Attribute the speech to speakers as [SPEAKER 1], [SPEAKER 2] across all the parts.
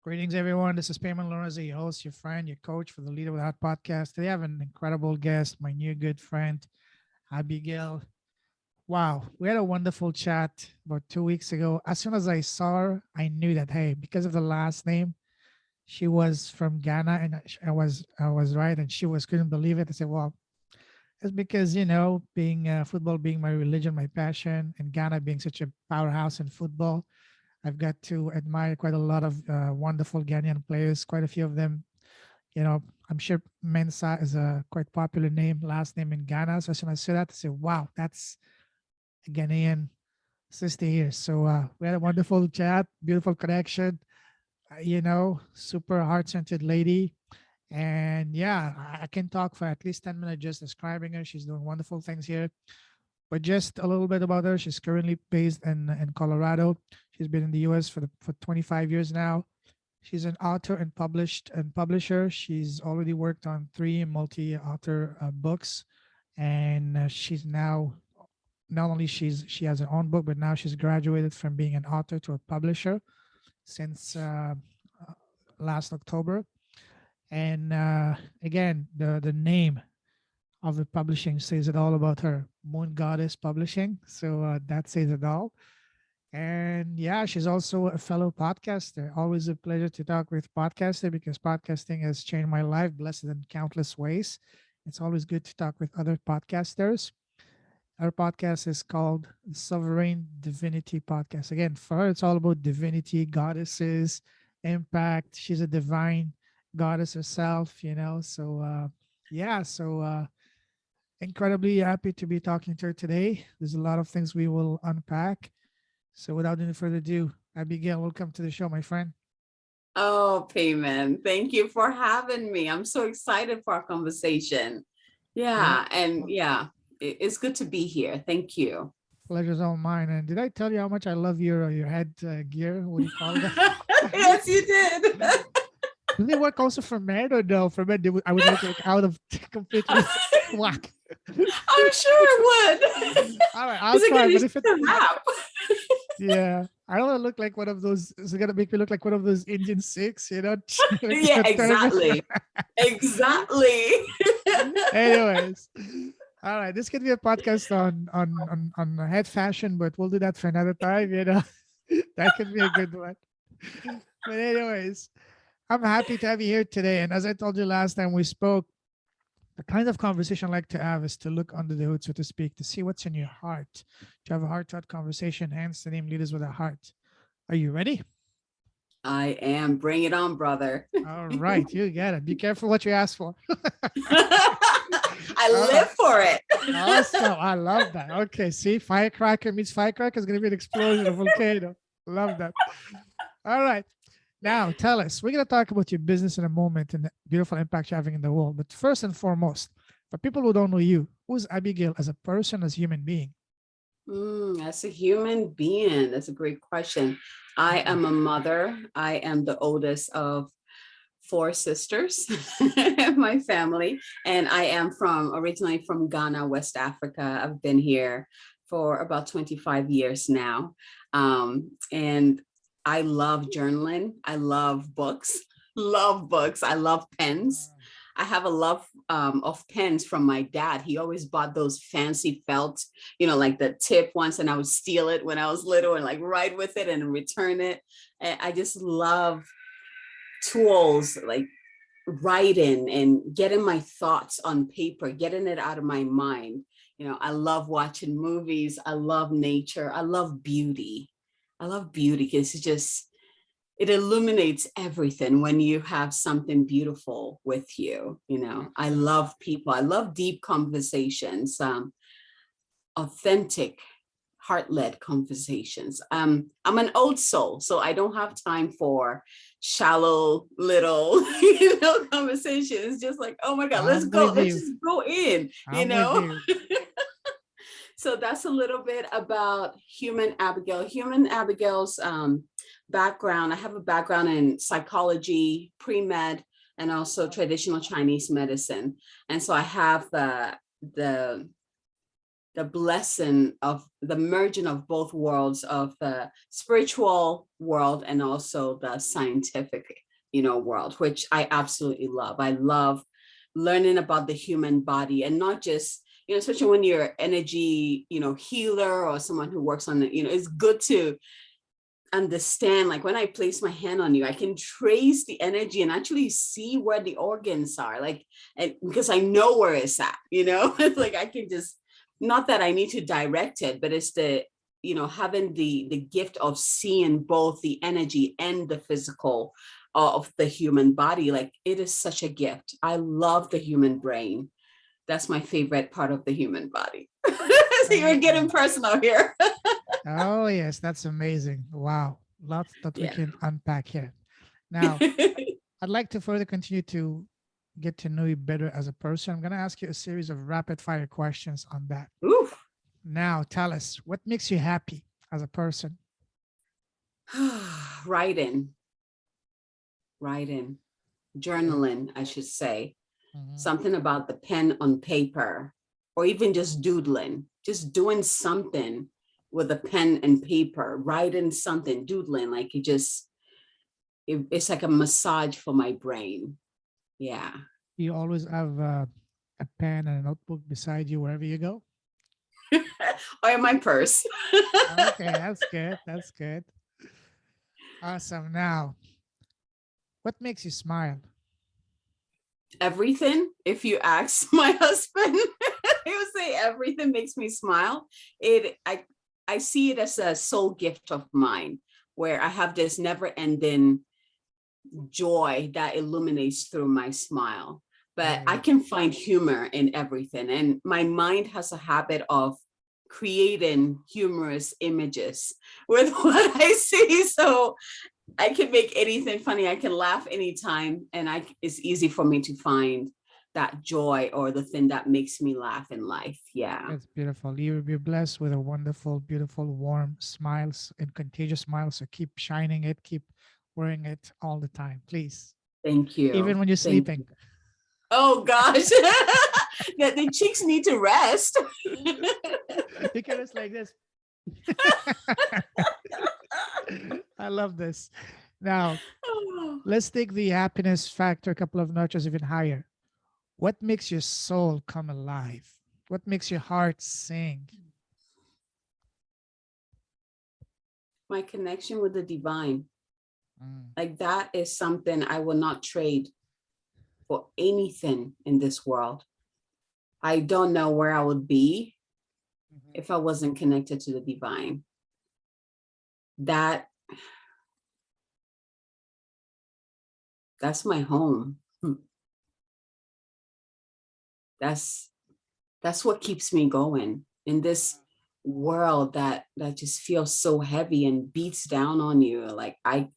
[SPEAKER 1] Greetings, everyone. This is Payman Lorenzo, your host, your friend, your coach for the Leader Without podcast. Today, I have an incredible guest, my new good friend, Abigail. Wow, we had a wonderful chat about 2 weeks ago. As soon as I saw her, I knew that, hey, because of the last name, she was from Ghana, and I was right, and she was couldn't believe it. I said, well, it's because being football being my religion, my passion, and Ghana being such a powerhouse in football. I've got to admire quite a lot of wonderful Ghanaian players, quite a few of them. I'm sure Mensah is a quite popular name, last name in Ghana. So as soon as I saw that, I said, wow, that's a Ghanaian sister here. So we had a wonderful chat, beautiful connection, super heart centered lady. And yeah, I can talk for at least 10 minutes just describing her. She's doing wonderful things here. But just a little bit about her. She's currently based in Colorado. She's been in the US for 25 years now. She's an author and publisher. She's already worked on three multi-author books, and she's now not only she has her own book, but now she's graduated from being an author to a publisher since last October. And again, the name of the publishing says it all about her. Moon Goddess Publishing. So that says it all. And yeah, she's also a fellow podcaster. Always a pleasure to talk with podcaster because podcasting has changed my life, blessed in countless ways. It's always good to talk with other podcasters. Our podcast is called Sovereign Divinity Podcast. Again, for her, it's all about divinity, goddesses, impact. She's a divine goddess herself, So incredibly happy to be talking to her today. There's a lot of things we will unpack. So without any further ado, Abigail, welcome to the show, my friend.
[SPEAKER 2] Oh, Payman, thank you for having me. I'm so excited for our conversation.
[SPEAKER 1] Yeah,
[SPEAKER 2] It's good to be here. Thank you.
[SPEAKER 1] pleasure's all mine. And did I tell you how much I love your head gear? What do you call that?
[SPEAKER 2] Yes, you did.
[SPEAKER 1] Do they work also for men or no? For men, I would look like out of completely whack.
[SPEAKER 2] I'm sure it would.
[SPEAKER 1] All right, I'll
[SPEAKER 2] It's
[SPEAKER 1] try.
[SPEAKER 2] like
[SPEAKER 1] But if it,
[SPEAKER 2] a wrap.
[SPEAKER 1] yeah, I don't want to look like one of those. It's gonna make me look like one of those Indian Sikhs, like
[SPEAKER 2] Yeah,
[SPEAKER 1] a tournament.
[SPEAKER 2] exactly. Exactly.
[SPEAKER 1] Anyways, all right, this could be a podcast on head fashion, but we'll do that for another time. That could be a good one. But anyways, I'm happy to have you here today. And as I told you last time we spoke, the kind of conversation I like to have is to look under the hood, so to speak, to see what's in your heart, to have a heart-to-heart conversation, hence the name Leaders with a Heart. Are you ready?
[SPEAKER 2] I am. Bring it on, brother.
[SPEAKER 1] All right, you get it. Be careful what you ask for.
[SPEAKER 2] I live for it.
[SPEAKER 1] Awesome. I love that. Okay, see, firecracker means firecracker is going to be an explosion, a volcano. Love that. All right. Now, tell us, we're going to talk about your business in a moment and the beautiful impact you're having in the world. But first and foremost, for people who don't know you, who's Abigail as a person, as a human being?
[SPEAKER 2] As a human being, that's a great question. I am a mother. I am the oldest of four sisters in my family, and I am originally from Ghana, West Africa. I've been here for about 25 years now, and I love journaling. I love books. Love books. I love pens. I have a love of pens from my dad. He always bought those fancy felt, like the tip ones, and I would steal it when I was little and like write with it and return it. And I just love tools like writing and getting my thoughts on paper, getting it out of my mind. I love watching movies. I love nature. I love beauty. I love beauty because it illuminates everything when you have something beautiful with you. I love people. I love deep conversations, authentic, heart-led conversations. I'm an old soul, so I don't have time for shallow little, conversations. Just like, oh my God, let's go. Let's just go in, So that's a little bit about Human Abigail. Human Abigail's background. I have a background in psychology, pre-med, and also traditional Chinese medicine. And so I have the the blessing of the merging of both worlds, of the spiritual world and also the scientific, world, which I absolutely love. I love learning about the human body, and not just, especially when you're energy, healer, or someone who works on it, it's good to understand, like when I place my hand on you, I can trace the energy and actually see where the organs are, like, and because I know where it's at, it's like I can just, not that I need to direct it, but it's the, having the gift of seeing both the energy and the physical of the human body. Like, it is such a gift. I love the human brain. That's my favorite part of the human body. So you're getting personal here.
[SPEAKER 1] Oh, yes, that's amazing. Wow. Lots that we
[SPEAKER 2] Yeah.
[SPEAKER 1] can unpack here. Now, I'd like to further continue to get to know you better as a person. I'm going to ask you a series of rapid fire questions on that.
[SPEAKER 2] Oof.
[SPEAKER 1] Now, tell us, what makes you happy as a person?
[SPEAKER 2] Writing, journaling, I should say.
[SPEAKER 1] Mhm.
[SPEAKER 2] Something about the pen on paper, or even just doodling, just doing something with a pen and paper, writing something, doodling, like it's like a massage for my brain. Yeah.
[SPEAKER 1] You always have a pen and a notebook beside you wherever you go?
[SPEAKER 2] Or in my purse.
[SPEAKER 1] Okay, that's good. That's good. Awesome. Now, what makes you smile?
[SPEAKER 2] Everything. If you ask my husband, he would say everything makes me smile. I see it as a soul gift of mine, where I have this never ending joy that illuminates through my smile. But I
[SPEAKER 1] Oh,
[SPEAKER 2] can find humor in everything. And my mind has a habit of creating humorous images with what I see. So I can make anything funny. I can laugh anytime. And it's easy for me to find that joy or the thing that makes me laugh in life. Yeah.
[SPEAKER 1] that's beautiful. You're blessed with a wonderful, beautiful, warm smiles and contagious smiles. So keep shining it, keep wearing it all the time, please.
[SPEAKER 2] Thank
[SPEAKER 1] Even
[SPEAKER 2] you.
[SPEAKER 1] when you're
[SPEAKER 2] Thank
[SPEAKER 1] sleeping.
[SPEAKER 2] you. Oh gosh. The cheeks need to rest.
[SPEAKER 1] You can just like this. I love this. Now, let's take the happiness factor a couple of notches even higher. What makes your soul come alive? What makes your heart sing?
[SPEAKER 2] My connection with the divine.
[SPEAKER 1] Mm,
[SPEAKER 2] Like, that is something I will not trade for anything in this world. I don't know where I would be
[SPEAKER 1] mhm.
[SPEAKER 2] if I wasn't connected to the divine. That that's my home. That's that's what keeps me going in this world that just feels so heavy and beats down on you. Like, I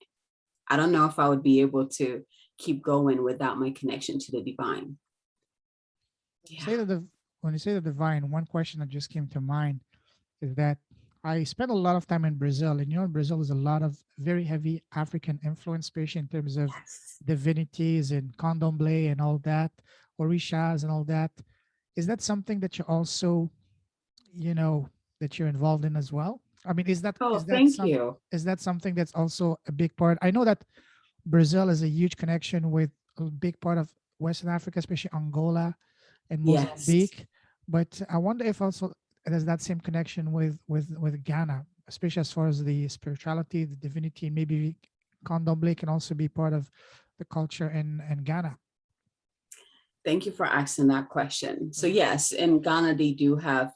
[SPEAKER 2] don't know if I would be able to keep going without my connection to the divine. Yeah.
[SPEAKER 1] Say that when you say the divine, one question that just came to mind is that I spent a lot of time in Brazil, and in Brazil is a lot of very heavy African influence, especially in terms of
[SPEAKER 2] Yes.
[SPEAKER 1] divinities and candomblé and all that, orishas and all that. Is that something that you also, you know, that you're involved in as well? I mean,
[SPEAKER 2] Oh, thank you.
[SPEAKER 1] is that something that's also a big part? I know that Brazil is a huge connection with a big part of Western Africa, especially Angola and
[SPEAKER 2] Yes.
[SPEAKER 1] Mozambique. But I wonder if also there's that same connection with Ghana, especially as far as the spirituality, the divinity. Maybe Candomblé can also be part of the culture in Ghana.
[SPEAKER 2] Thank you for asking that question. So
[SPEAKER 1] Mhm.
[SPEAKER 2] yes, in Ghana they do have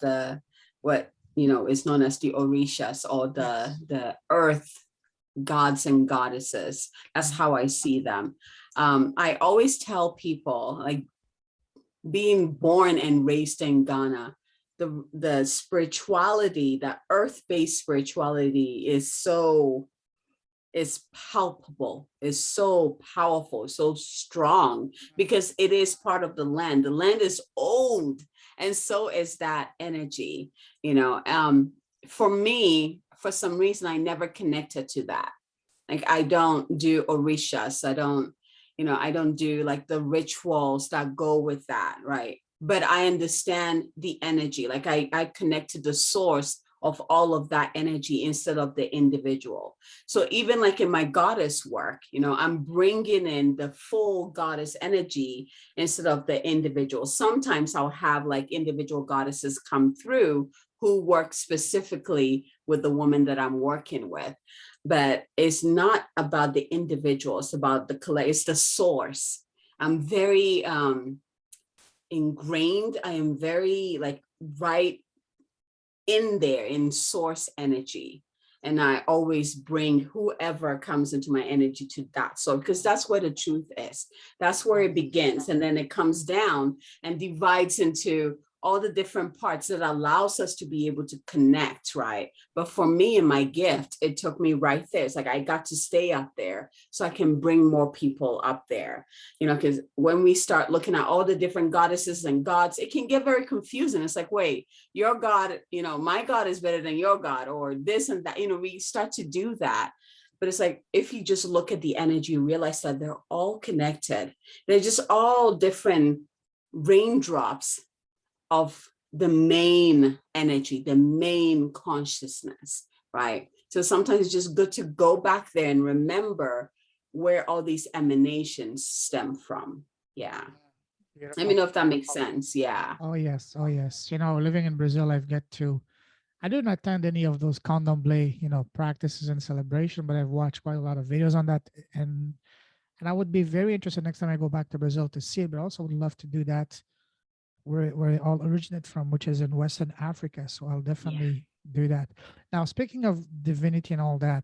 [SPEAKER 2] what is known as the Orishas, or the
[SPEAKER 1] Yes.
[SPEAKER 2] the earth gods and goddesses. That's
[SPEAKER 1] Mhm.
[SPEAKER 2] how I see them. I always tell people, like, being born and raised in Ghana, the spirituality, that earth-based spirituality is palpable, is so powerful, so strong, because it is part of the land. The land is old, and so is that energy. For me, for some reason, I never connected to that. Like, I don't do orishas. I don't do like the rituals that go with that, right? but I understand the energy. Like I connect to the source of all of that energy instead of the individual. So even like in my goddess work, I'm bringing in the full goddess energy instead of the individual. Sometimes I'll have like individual goddesses come through who work specifically with the woman that I'm working with. But it's not about the individual, it's about it's the source. I'm very ingrained. I am very like right in there in source energy. And I always bring whoever comes into my energy to that. So, because that's where the truth is. That's where it begins. And then it comes down and divides into all the different parts that allows us to be able to connect, right? But for me and my gift, it took me right there. It's like I got to stay up there so I can bring more people up there, because when we start looking at all the different goddesses and gods, it can get very confusing. It's like, wait, your God, my God is better than your God, or this and that, we start to do that. But it's like, if you just look at the energy, you realize that they're all connected. They're just all different raindrops of the main energy, the main consciousness, right? So sometimes it's just good to go back there and remember where all these emanations stem from. Yeah.
[SPEAKER 1] Beautiful.
[SPEAKER 2] Let me know if that makes sense. Yeah.
[SPEAKER 1] Oh yes, oh yes. Living in Brazil, I didn't attend any of those candomblé, practices and celebration, but I've watched quite a lot of videos on that, and I would be very interested next time I go back to Brazil to see it, but also would love to do that where it all originated from, which is in Western Africa. So I'll definitely do that. Now, speaking of divinity and all that,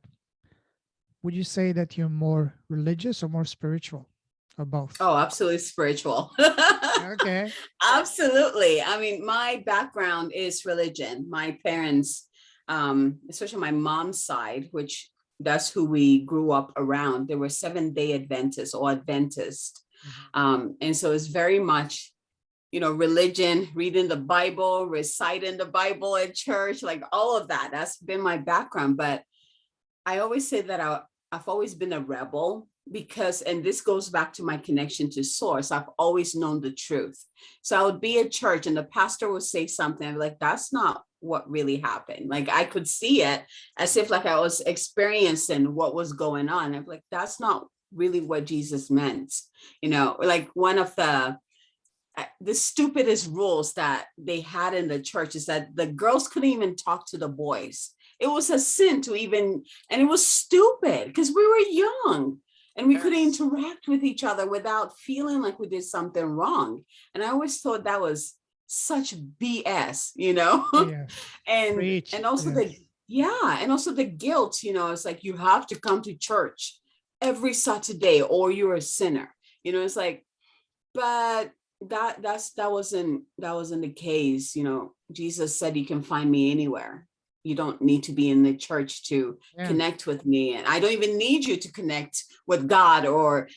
[SPEAKER 1] would you say that you're more religious or more spiritual, or both?
[SPEAKER 2] Oh, absolutely spiritual.
[SPEAKER 1] Okay.
[SPEAKER 2] Absolutely. I mean, my background is religion. My parents, especially my mom's side, which that's who we grew up around, they were Seventh-day Adventists or Adventist. And so it's very much religion, reading the Bible, reciting the Bible at church, like all of that. That's been my background. But I always say that I've always been a rebel because, and this goes back to my connection to source, I've always known the truth. So I would be at church and the pastor would say something, I'd be like, that's not what really happened. Like I could see it as if like I was experiencing what was going on. I'm like, that's not really what Jesus meant. Like one of the stupidest rules that they had in the church is that the girls couldn't even talk to the boys. It was a sin to even, and it was stupid because we were young and we couldn't interact with each other without feeling like we did something wrong. And I always thought that was such BS,
[SPEAKER 1] Preach.
[SPEAKER 2] and also and also the guilt, it's like you have to come to church every Saturday or you're a sinner, it's like, but that wasn't the case. Jesus said you can find me anywhere. You don't need to be in the church to connect with me, and I don't even need you to connect with God or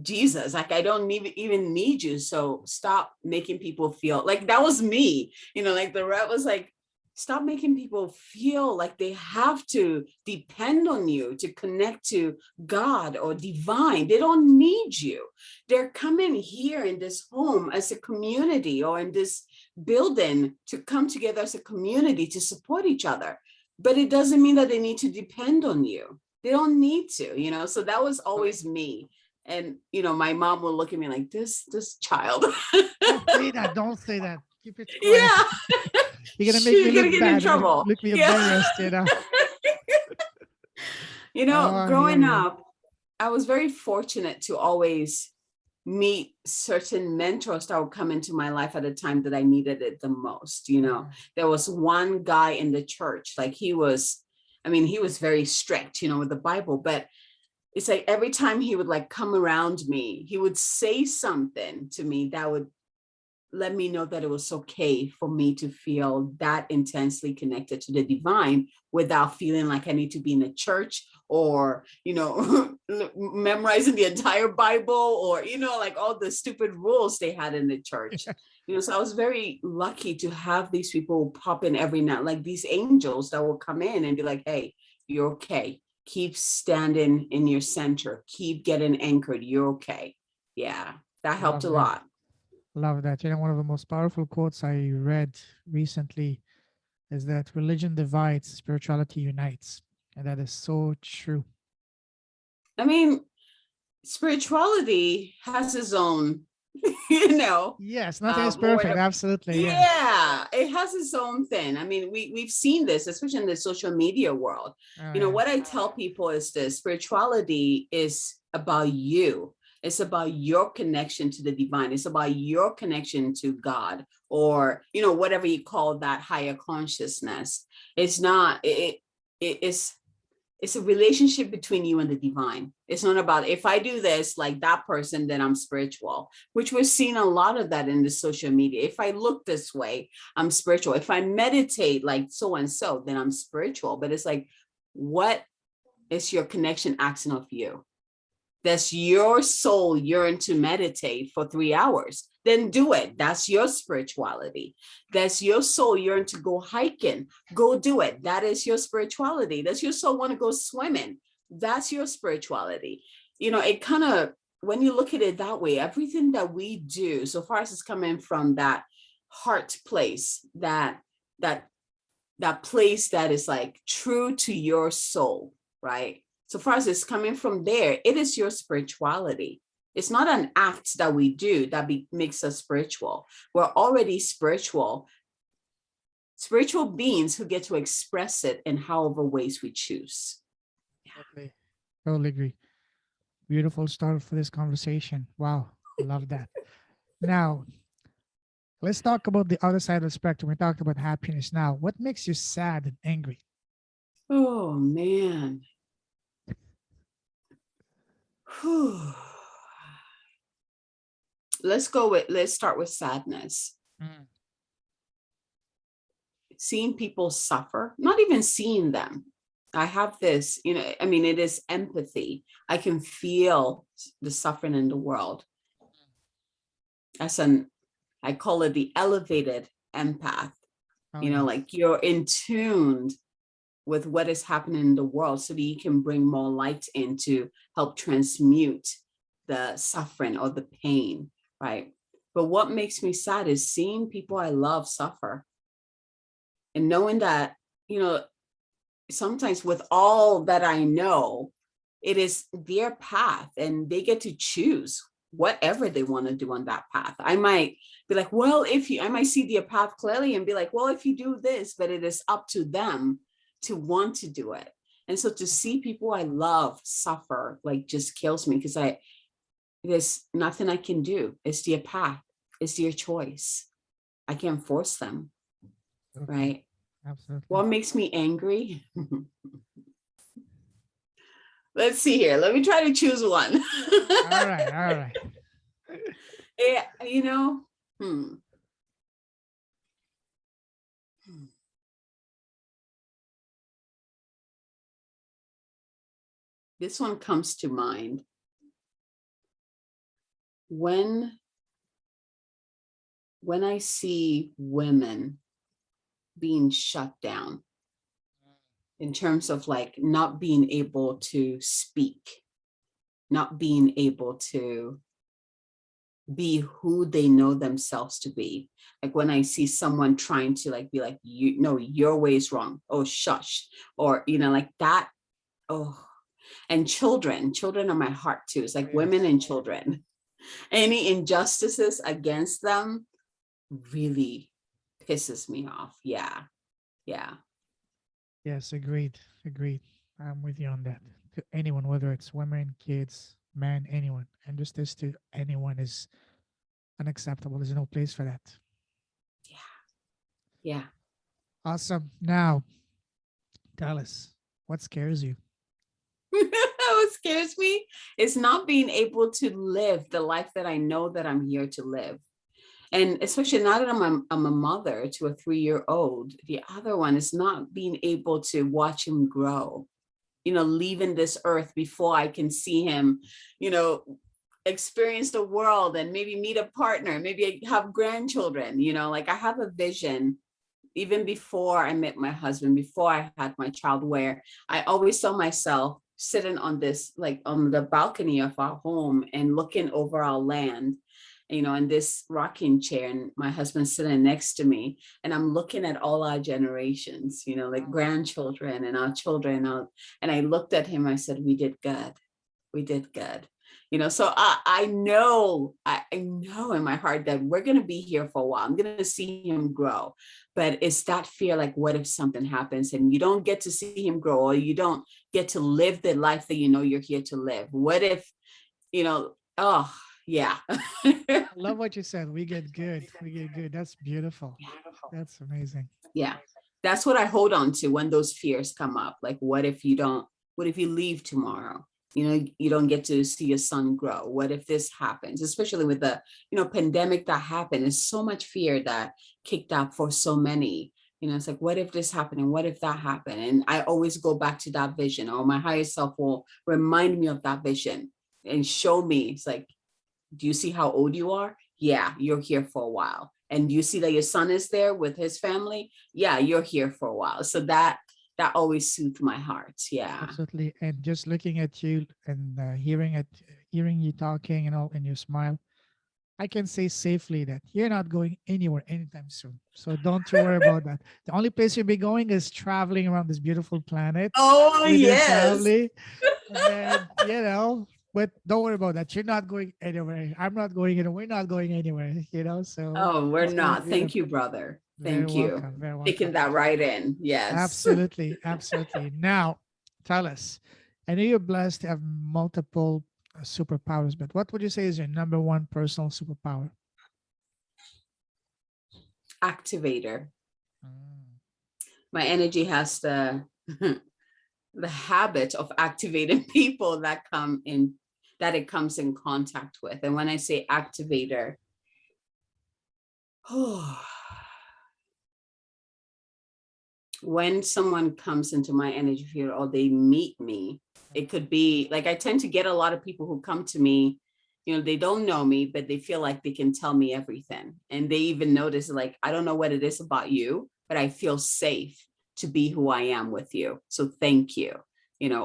[SPEAKER 2] Jesus. Like I don't even need you. So stop making people feel like that was me. Like the rep was like, stop making people feel like they have to depend on you to connect to God or divine. They don't need you. They're coming here in this home as a community or in this building to come together as a community to support each other. But it doesn't mean that they need to depend on you. They don't need to, so that was always me. And, my mom will look at me like this child.
[SPEAKER 1] Don't say that. Keep it quiet.
[SPEAKER 2] Yeah.
[SPEAKER 1] You're gonna make me look
[SPEAKER 2] get
[SPEAKER 1] bad.
[SPEAKER 2] in trouble.
[SPEAKER 1] Look me embarrassed,
[SPEAKER 2] Growing up, I was very fortunate to always meet certain mentors that would come into my life at a time that I needed it the most. There was one guy in the church, like he was very strict, with the Bible, but it's like every time he would like come around me, he would say something to me that would let me know that it was okay for me to feel that intensely connected to the divine without feeling like I need to be in a church or, memorizing the entire Bible or, like all the stupid rules they had in the church. So I was very lucky to have these people pop in every night, like these angels that will come in and be like, hey, you're okay. Keep standing in your center. Keep getting anchored. You're okay. Yeah, that helped a lot.
[SPEAKER 1] Love that. You know, one of the most powerful quotes I read recently is that religion divides, spirituality unites. And that is so true.
[SPEAKER 2] I mean, spirituality has its own, you know,
[SPEAKER 1] Yes, nothing is
[SPEAKER 2] more
[SPEAKER 1] perfect. Absolutely. Yeah.
[SPEAKER 2] yeah, it has its own thing. I mean, we've seen this, especially in the social media world.
[SPEAKER 1] Oh,
[SPEAKER 2] You know,
[SPEAKER 1] yeah.
[SPEAKER 2] what I tell people is this: spirituality is about you. It's about your connection to the divine. It's about your connection to God, or you know, whatever you call that higher consciousness. It's not. It's a relationship between you and the divine. It's not about if I do this like that person, then I'm spiritual, which we're seeing a lot of that in the social media. If I look this way, I'm spiritual. If I meditate like so and so, then I'm spiritual. But it's like, what is your connection asking of you? That's your soul yearn to meditate for 3 hours, then do it. That's your spirituality. That's your soul yearn to go hiking, go do it. That is your spirituality. That's your soul want to go swimming. That's your spirituality. You know, it kind of, when you look at it that way, everything that we do, so far as it's coming from that heart place, that that place that is like true to your soul, right? So far as it's coming from there, it is your spirituality. It's not an act that we do that makes us spiritual. We're already spiritual beings who get to express it in however ways we choose.
[SPEAKER 1] Totally. Totally agree. Beautiful start for this conversation. Wow. Love that. Now, let's talk about the other side of the spectrum. We talked about happiness. Now, what makes you sad and angry?
[SPEAKER 2] Oh man. Whew. Let's start with sadness.
[SPEAKER 1] Mm.
[SPEAKER 2] Seeing people suffer, not even seeing them. I have this, you know, I mean, it is empathy. I can feel the suffering in the world. As I call it the elevated empath.
[SPEAKER 1] Oh,
[SPEAKER 2] You know,
[SPEAKER 1] yes.
[SPEAKER 2] like you're in tune with what is happening in the world so that you can bring more light in to help transmute the suffering or the pain, right? But what makes me sad is seeing people I love suffer and knowing that, you know, sometimes with all that I know, it is their path and they get to choose whatever they want to do on that path. I might be like, well, I might see their path clearly and be like, well, if you do this, but it is up to them to want to do it. And so to see people I love suffer like just kills me because there's nothing I can do. It's their path. It's their choice. I can't force them,
[SPEAKER 1] Okay.
[SPEAKER 2] right?
[SPEAKER 1] Absolutely.
[SPEAKER 2] What makes me angry? Let's see here. Let me try to choose one.
[SPEAKER 1] All right. All right.
[SPEAKER 2] Yeah, you know, hmm. This one comes to mind when I see women being shut down in terms of like not being able to speak, not being able to be who they know themselves to be. Like when I see someone trying to like be like, you know, your way is wrong. Oh, shush. Or, you know, like that. Oh, and children are my heart too. It's like women
[SPEAKER 1] Yes.
[SPEAKER 2] and children. Any injustices against them really pisses me off. Yeah. Yeah.
[SPEAKER 1] Yes. Agreed. Agreed. I'm with you on that. To anyone, whether it's women, kids, men, anyone, and just this to anyone is unacceptable. There's no place for that.
[SPEAKER 2] Yeah.
[SPEAKER 1] Awesome. Now, tell us what scares you.
[SPEAKER 2] What scares me is not being able to live the life that I know that I'm here to live. And especially now that I'm a mother to a 3-year-old, the other one is not being able to watch him grow, you know, leaving this earth before I can see him, you know, experience the world and maybe meet a partner, maybe have grandchildren, you know, like I have a vision even before I met my husband, before I had my child, where I always saw myself sitting on this, like on the balcony of our home and looking over our land in this rocking chair, and my husband's sitting next to me, and I'm looking at all our generations, like grandchildren and our children. And I looked at him, I said, we did good. We did good. So I know in my heart that we're going to be here for a while. I'm going to see him grow. But it's that fear, like, what if something happens and you don't get to see him grow, or you don't get to live the life that you're here to live? What if, oh, yeah.
[SPEAKER 1] I love what you said. We get good. We get good. That's beautiful. That's amazing.
[SPEAKER 2] Yeah. That's what I hold on to when those fears come up. Like, what if you leave tomorrow? You don't get to see your son grow. What if this happens? Especially with the, pandemic that happened. There's so much fear that kicked up for so many. It's like, what if this happened? And what if that happened? And I always go back to that vision, or my higher self will remind me of that vision and show me. It's like, do you see how old you are? Yeah, you're here for a while. And do you see that your son is there with his family? Yeah, you're here for a while. So that always soothed my heart. Yeah.
[SPEAKER 1] Absolutely. And just looking at you and hearing you talking and your smile, I can say safely that you're not going anywhere anytime soon. So don't you worry about that. The only place you'll be going is traveling around this beautiful planet
[SPEAKER 2] Oh,
[SPEAKER 1] with your
[SPEAKER 2] yes.
[SPEAKER 1] family. And then, but don't worry about that. You're not going anywhere. I'm not going anywhere. We're not going anywhere, So
[SPEAKER 2] Oh, we're
[SPEAKER 1] it's gonna
[SPEAKER 2] not.
[SPEAKER 1] be
[SPEAKER 2] Thank you, brother.
[SPEAKER 1] very
[SPEAKER 2] Thank you.
[SPEAKER 1] welcome. Very
[SPEAKER 2] Taking
[SPEAKER 1] welcome.
[SPEAKER 2] that right in. Yes.
[SPEAKER 1] Absolutely. Absolutely. Now, tell us. I know you're blessed to have multiple superpowers, but what would you say is your number one personal superpower?
[SPEAKER 2] Activator.
[SPEAKER 1] Mm.
[SPEAKER 2] My energy has the habit of activating people that it comes in contact with. And when I say activator, when someone comes into my energy field or they meet me, it could be like, I tend to get a lot of people who come to me, they don't know me, but they feel like they can tell me everything. And they even notice, like, I don't know what it is about you, but I feel safe to be who I am with you. So thank you.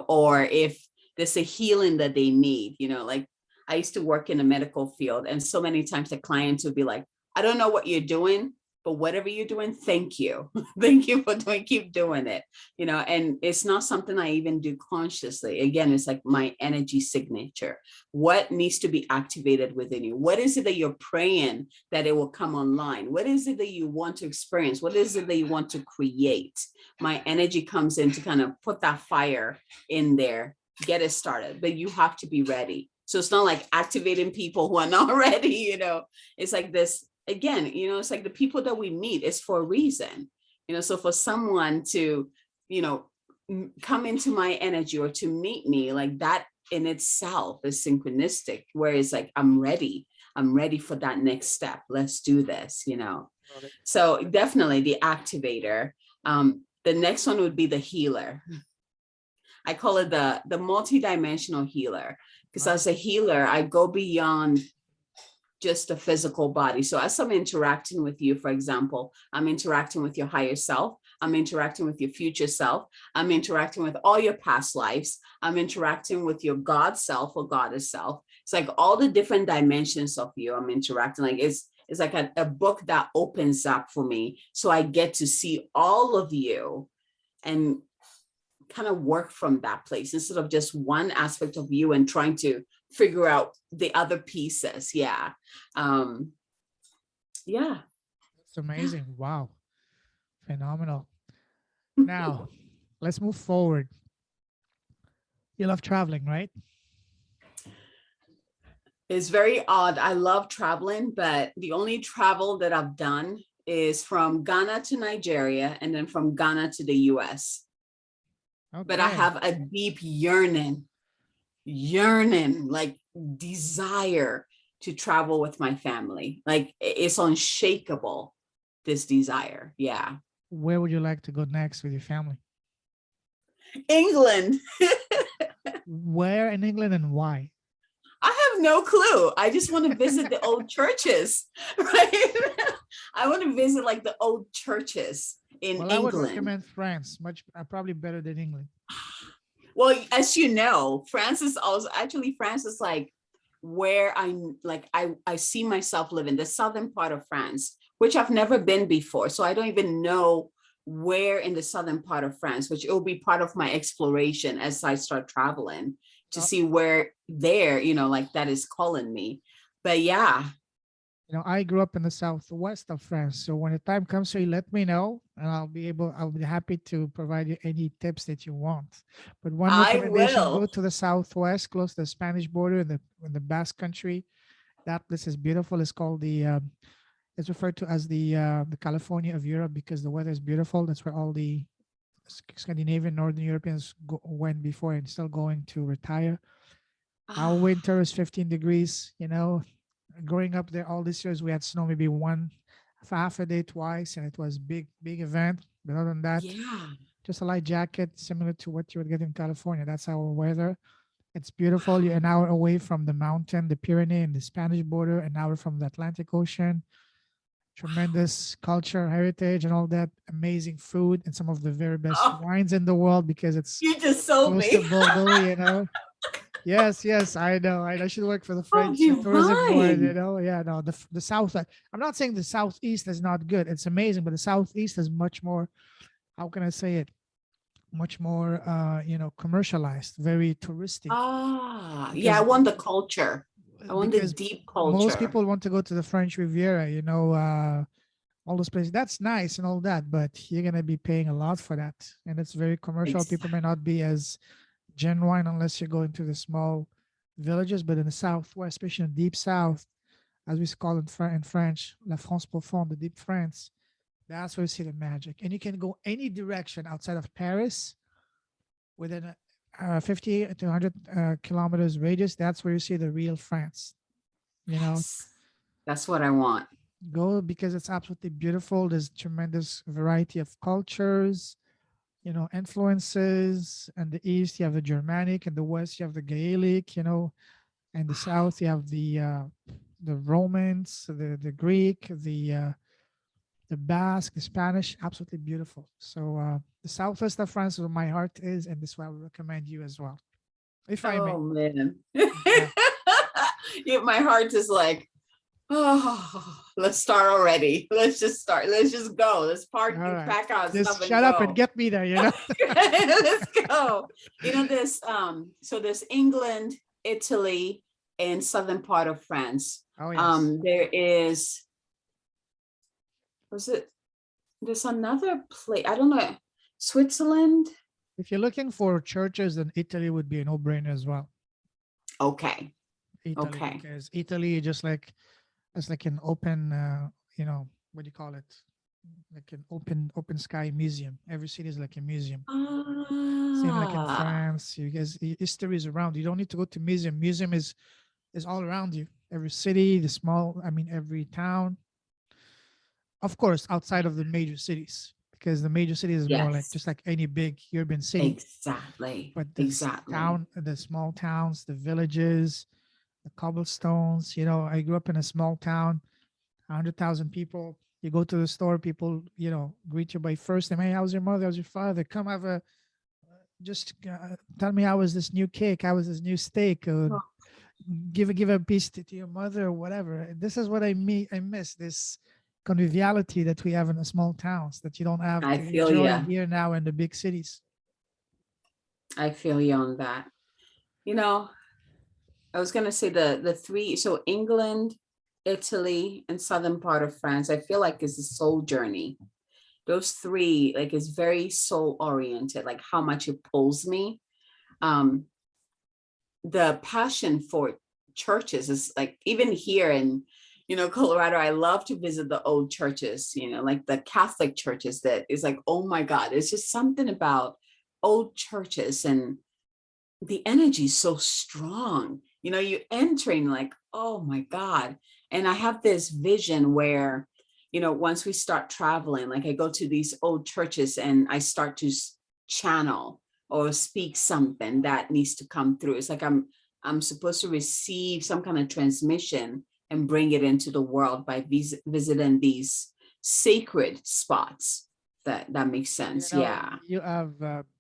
[SPEAKER 2] Or if there's a healing that they need, like, I used to work in the medical field, and so many times the clients would be like, I don't know what you're doing, but whatever you're doing, thank you. Thank you for keep doing it. And it's not something I even do consciously. Again, it's like my energy signature. What needs to be activated within you? What is it that you're praying that it will come online? What is it that you want to experience? What is it that you want to create? My energy comes in to kind of put that fire in there, get it started, but you have to be ready. So it's not like activating people who are not ready, it's like this. Again, it's like the people that we meet is for a reason, so for someone to, come into my energy or to meet me, like that in itself is synchronistic, where it's like, I'm ready for that next step. Let's do this, So definitely the activator. The next one would be the healer. I call it the multidimensional healer, because as a healer, I go beyond just the physical body. So as I'm interacting with you, for example, I'm interacting with your higher self. I'm interacting with your future self. I'm interacting with all your past lives. I'm interacting with your God self or goddess self. It's like all the different dimensions of you I'm interacting. Like it's like a book that opens up for me. So I get to see all of you and kind of work from that place instead of just one aspect of you and trying to figure out the other pieces. Yeah. Yeah.
[SPEAKER 1] It's amazing. Wow. Phenomenal. Now, let's move forward. You love traveling, right?
[SPEAKER 2] It's very odd. I love traveling, but the only travel that I've done is from Ghana to Nigeria and then from Ghana to the US. Okay. But I have a deep yearning, like desire to travel with my family. Like it's unshakable, this desire. Yeah.
[SPEAKER 1] Where would you like to go next with your family?
[SPEAKER 2] England.
[SPEAKER 1] Where in England and why?
[SPEAKER 2] I have no clue. I just want to visit the old churches, right? I want to visit like the old churches in England.
[SPEAKER 1] I would recommend France, probably better than England.
[SPEAKER 2] Well, as you know, France is like where I see myself living, the southern part of France, which I've never been before. So I don't even know where in the southern part of France, which it will be part of my exploration as I start traveling to
[SPEAKER 1] Well,
[SPEAKER 2] see where there, like that is calling me. But yeah.
[SPEAKER 1] I grew up in the southwest of France. So when the time comes, so you let me know, and I'll be happy to provide you any tips that you want. But one
[SPEAKER 2] I
[SPEAKER 1] recommendation:
[SPEAKER 2] will.
[SPEAKER 1] go to the southwest, close to the Spanish border in the Basque Country. That place is beautiful. It's called it's referred to as the California of Europe because the weather is beautiful. That's where all the Scandinavian, Northern Europeans went before and still going to retire. Our
[SPEAKER 2] Ah,
[SPEAKER 1] winter is 15 degrees. Growing up there all these years, we had snow maybe one half a day twice, and it was big event. But other than that,
[SPEAKER 2] yeah.
[SPEAKER 1] just a light jacket similar to what you would get in California. That's our weather. It's beautiful. You're
[SPEAKER 2] Wow.
[SPEAKER 1] an hour away from the mountain, the Pyrenees, and the Spanish border, an hour from the Atlantic Ocean. Tremendous culture, heritage, and all that. Amazing food and some of the very best
[SPEAKER 2] Oh,
[SPEAKER 1] wines in the world because it's
[SPEAKER 2] you just sold
[SPEAKER 1] close to
[SPEAKER 2] me.
[SPEAKER 1] Bordeaux. Yes, yes, I know. I should work for the
[SPEAKER 2] Oh,
[SPEAKER 1] French tourism board.
[SPEAKER 2] divine.
[SPEAKER 1] Yeah, no, the south. I'm not saying the southeast is not good. It's amazing, but the southeast is much more. How can I say it? Much more, commercialized, very touristy.
[SPEAKER 2] Ah, yeah, I
[SPEAKER 1] Because
[SPEAKER 2] want the culture. I want the
[SPEAKER 1] because
[SPEAKER 2] deep
[SPEAKER 1] most
[SPEAKER 2] culture.
[SPEAKER 1] people want to go to the French Riviera. All those places. That's nice and all that, but you're gonna be paying a lot for that, and it's very commercial. People may
[SPEAKER 2] Exactly.
[SPEAKER 1] not be as genuine unless you're going to the small villages. But in the southwest, especially in the deep south, as we call it in French, La France profonde, the deep France, that's where you see the magic. And you can go any direction outside of Paris within a 50 to 100 kilometers radius. That's where you see the real France. You know,
[SPEAKER 2] Yes. That's what I want.
[SPEAKER 1] go because it's absolutely beautiful. There's tremendous variety of cultures, influences. And the east, you have the Germanic, and the west, you have the Gaelic, and the south, you have the Romans, the Greek, the Basque, the Spanish. Absolutely beautiful. So the southwest of France is where my heart is, and this is why I would recommend you as well, if I may.
[SPEAKER 2] Oh man.
[SPEAKER 1] Yeah.
[SPEAKER 2] Yeah, my heart is like, oh, let's start already. Let's just start. Let's just go. Let's park
[SPEAKER 1] All
[SPEAKER 2] and
[SPEAKER 1] right.
[SPEAKER 2] pack our stuff
[SPEAKER 1] Just
[SPEAKER 2] and
[SPEAKER 1] shut up and
[SPEAKER 2] go.
[SPEAKER 1] get me there.
[SPEAKER 2] Let's go. This so there's England, Italy, and southern part of France.
[SPEAKER 1] Oh yes.
[SPEAKER 2] There is, was it, there's another place, I don't know, Switzerland.
[SPEAKER 1] If you're looking for churches, then Italy would be a no-brainer as well.
[SPEAKER 2] Okay.
[SPEAKER 1] Italy,
[SPEAKER 2] Okay.
[SPEAKER 1] because Italy just like it's like an open, what do you call it? Like an open sky museum. Every city is like a museum. Same like in
[SPEAKER 2] Ah,
[SPEAKER 1] France. You guys, history is around. You don't need to go to museum. Museum is all around you. Every city, every town. Of course, outside of the major cities, because the major cities is more like
[SPEAKER 2] yes,
[SPEAKER 1] just like any big urban city.
[SPEAKER 2] exactly.
[SPEAKER 1] But this
[SPEAKER 2] Exactly.
[SPEAKER 1] town, the small towns, the villages, the cobblestones. I grew up in a small town, 100,000 people. You go to the store, people, greet you by first name. Hey, how's your mother? How's your father? Come have a, just tell me how was this new cake? How was this new steak?
[SPEAKER 2] Oh,
[SPEAKER 1] Give a piece to your mother or whatever. This is what I miss this conviviality that we have in the small towns that you don't have
[SPEAKER 2] I
[SPEAKER 1] to
[SPEAKER 2] feel
[SPEAKER 1] enjoy
[SPEAKER 2] you.
[SPEAKER 1] here now in the big cities.
[SPEAKER 2] I feel you on that. You know, I was gonna say the three, so England, Italy, and southern part of France, I feel like is a soul journey. Those three, like, is very soul oriented, like how much it pulls me. Um, the passion for churches is like, even here in, Colorado, I love to visit the old churches, like the Catholic churches, that is like, oh my God, it's just something about old churches, and the energy is so strong. You entering like, oh my God. And I have this vision where, once we start traveling, like I go to these old churches and I start to channel or speak something that needs to come through. It's like I'm supposed to receive some kind of transmission and bring it into the world by visiting these sacred spots. That makes sense. Yeah.
[SPEAKER 1] You have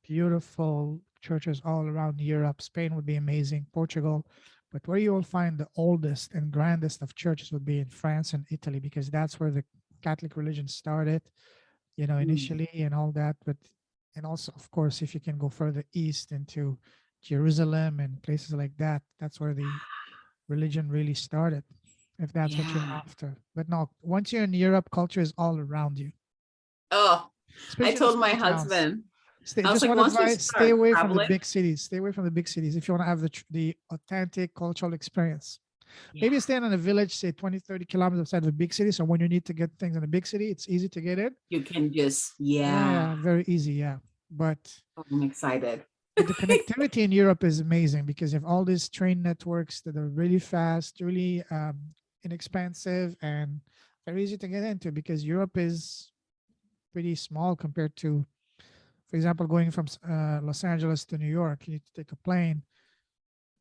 [SPEAKER 1] beautiful churches all around Europe. Spain would be amazing. Portugal, But where you will find the oldest and grandest of churches would be in France and Italy, because that's where the Catholic religion started,
[SPEAKER 2] Mm.
[SPEAKER 1] initially and all that. But, and also, of course, if you can go further east into Jerusalem and places like that, that's where the religion really started, if that's what you're
[SPEAKER 2] Yeah.
[SPEAKER 1] after. But no, once you're in Europe, culture is all around you,
[SPEAKER 2] Oh, I
[SPEAKER 1] especially in the
[SPEAKER 2] told my
[SPEAKER 1] small towns.
[SPEAKER 2] husband,
[SPEAKER 1] Stay,
[SPEAKER 2] I was
[SPEAKER 1] just
[SPEAKER 2] like,
[SPEAKER 1] one
[SPEAKER 2] once we
[SPEAKER 1] advice: stay
[SPEAKER 2] start
[SPEAKER 1] away from the
[SPEAKER 2] traveling,
[SPEAKER 1] big cities. Stay away from the big cities if you want to have the authentic cultural experience.
[SPEAKER 2] yeah,
[SPEAKER 1] Maybe stay in a village, say 20, 30 kilometers outside of a big city. So when you need to get things in a big city, it's easy to get in.
[SPEAKER 2] you can just,
[SPEAKER 1] Yeah,
[SPEAKER 2] yeah.
[SPEAKER 1] yeah, very easy. Yeah. But
[SPEAKER 2] Oh, I'm excited.
[SPEAKER 1] but the connectivity in Europe is amazing because you have all these train networks that are really fast, really inexpensive, and very easy to get into, because Europe is pretty small compared to, for example, going from Los Angeles to New York. You need to take a plane.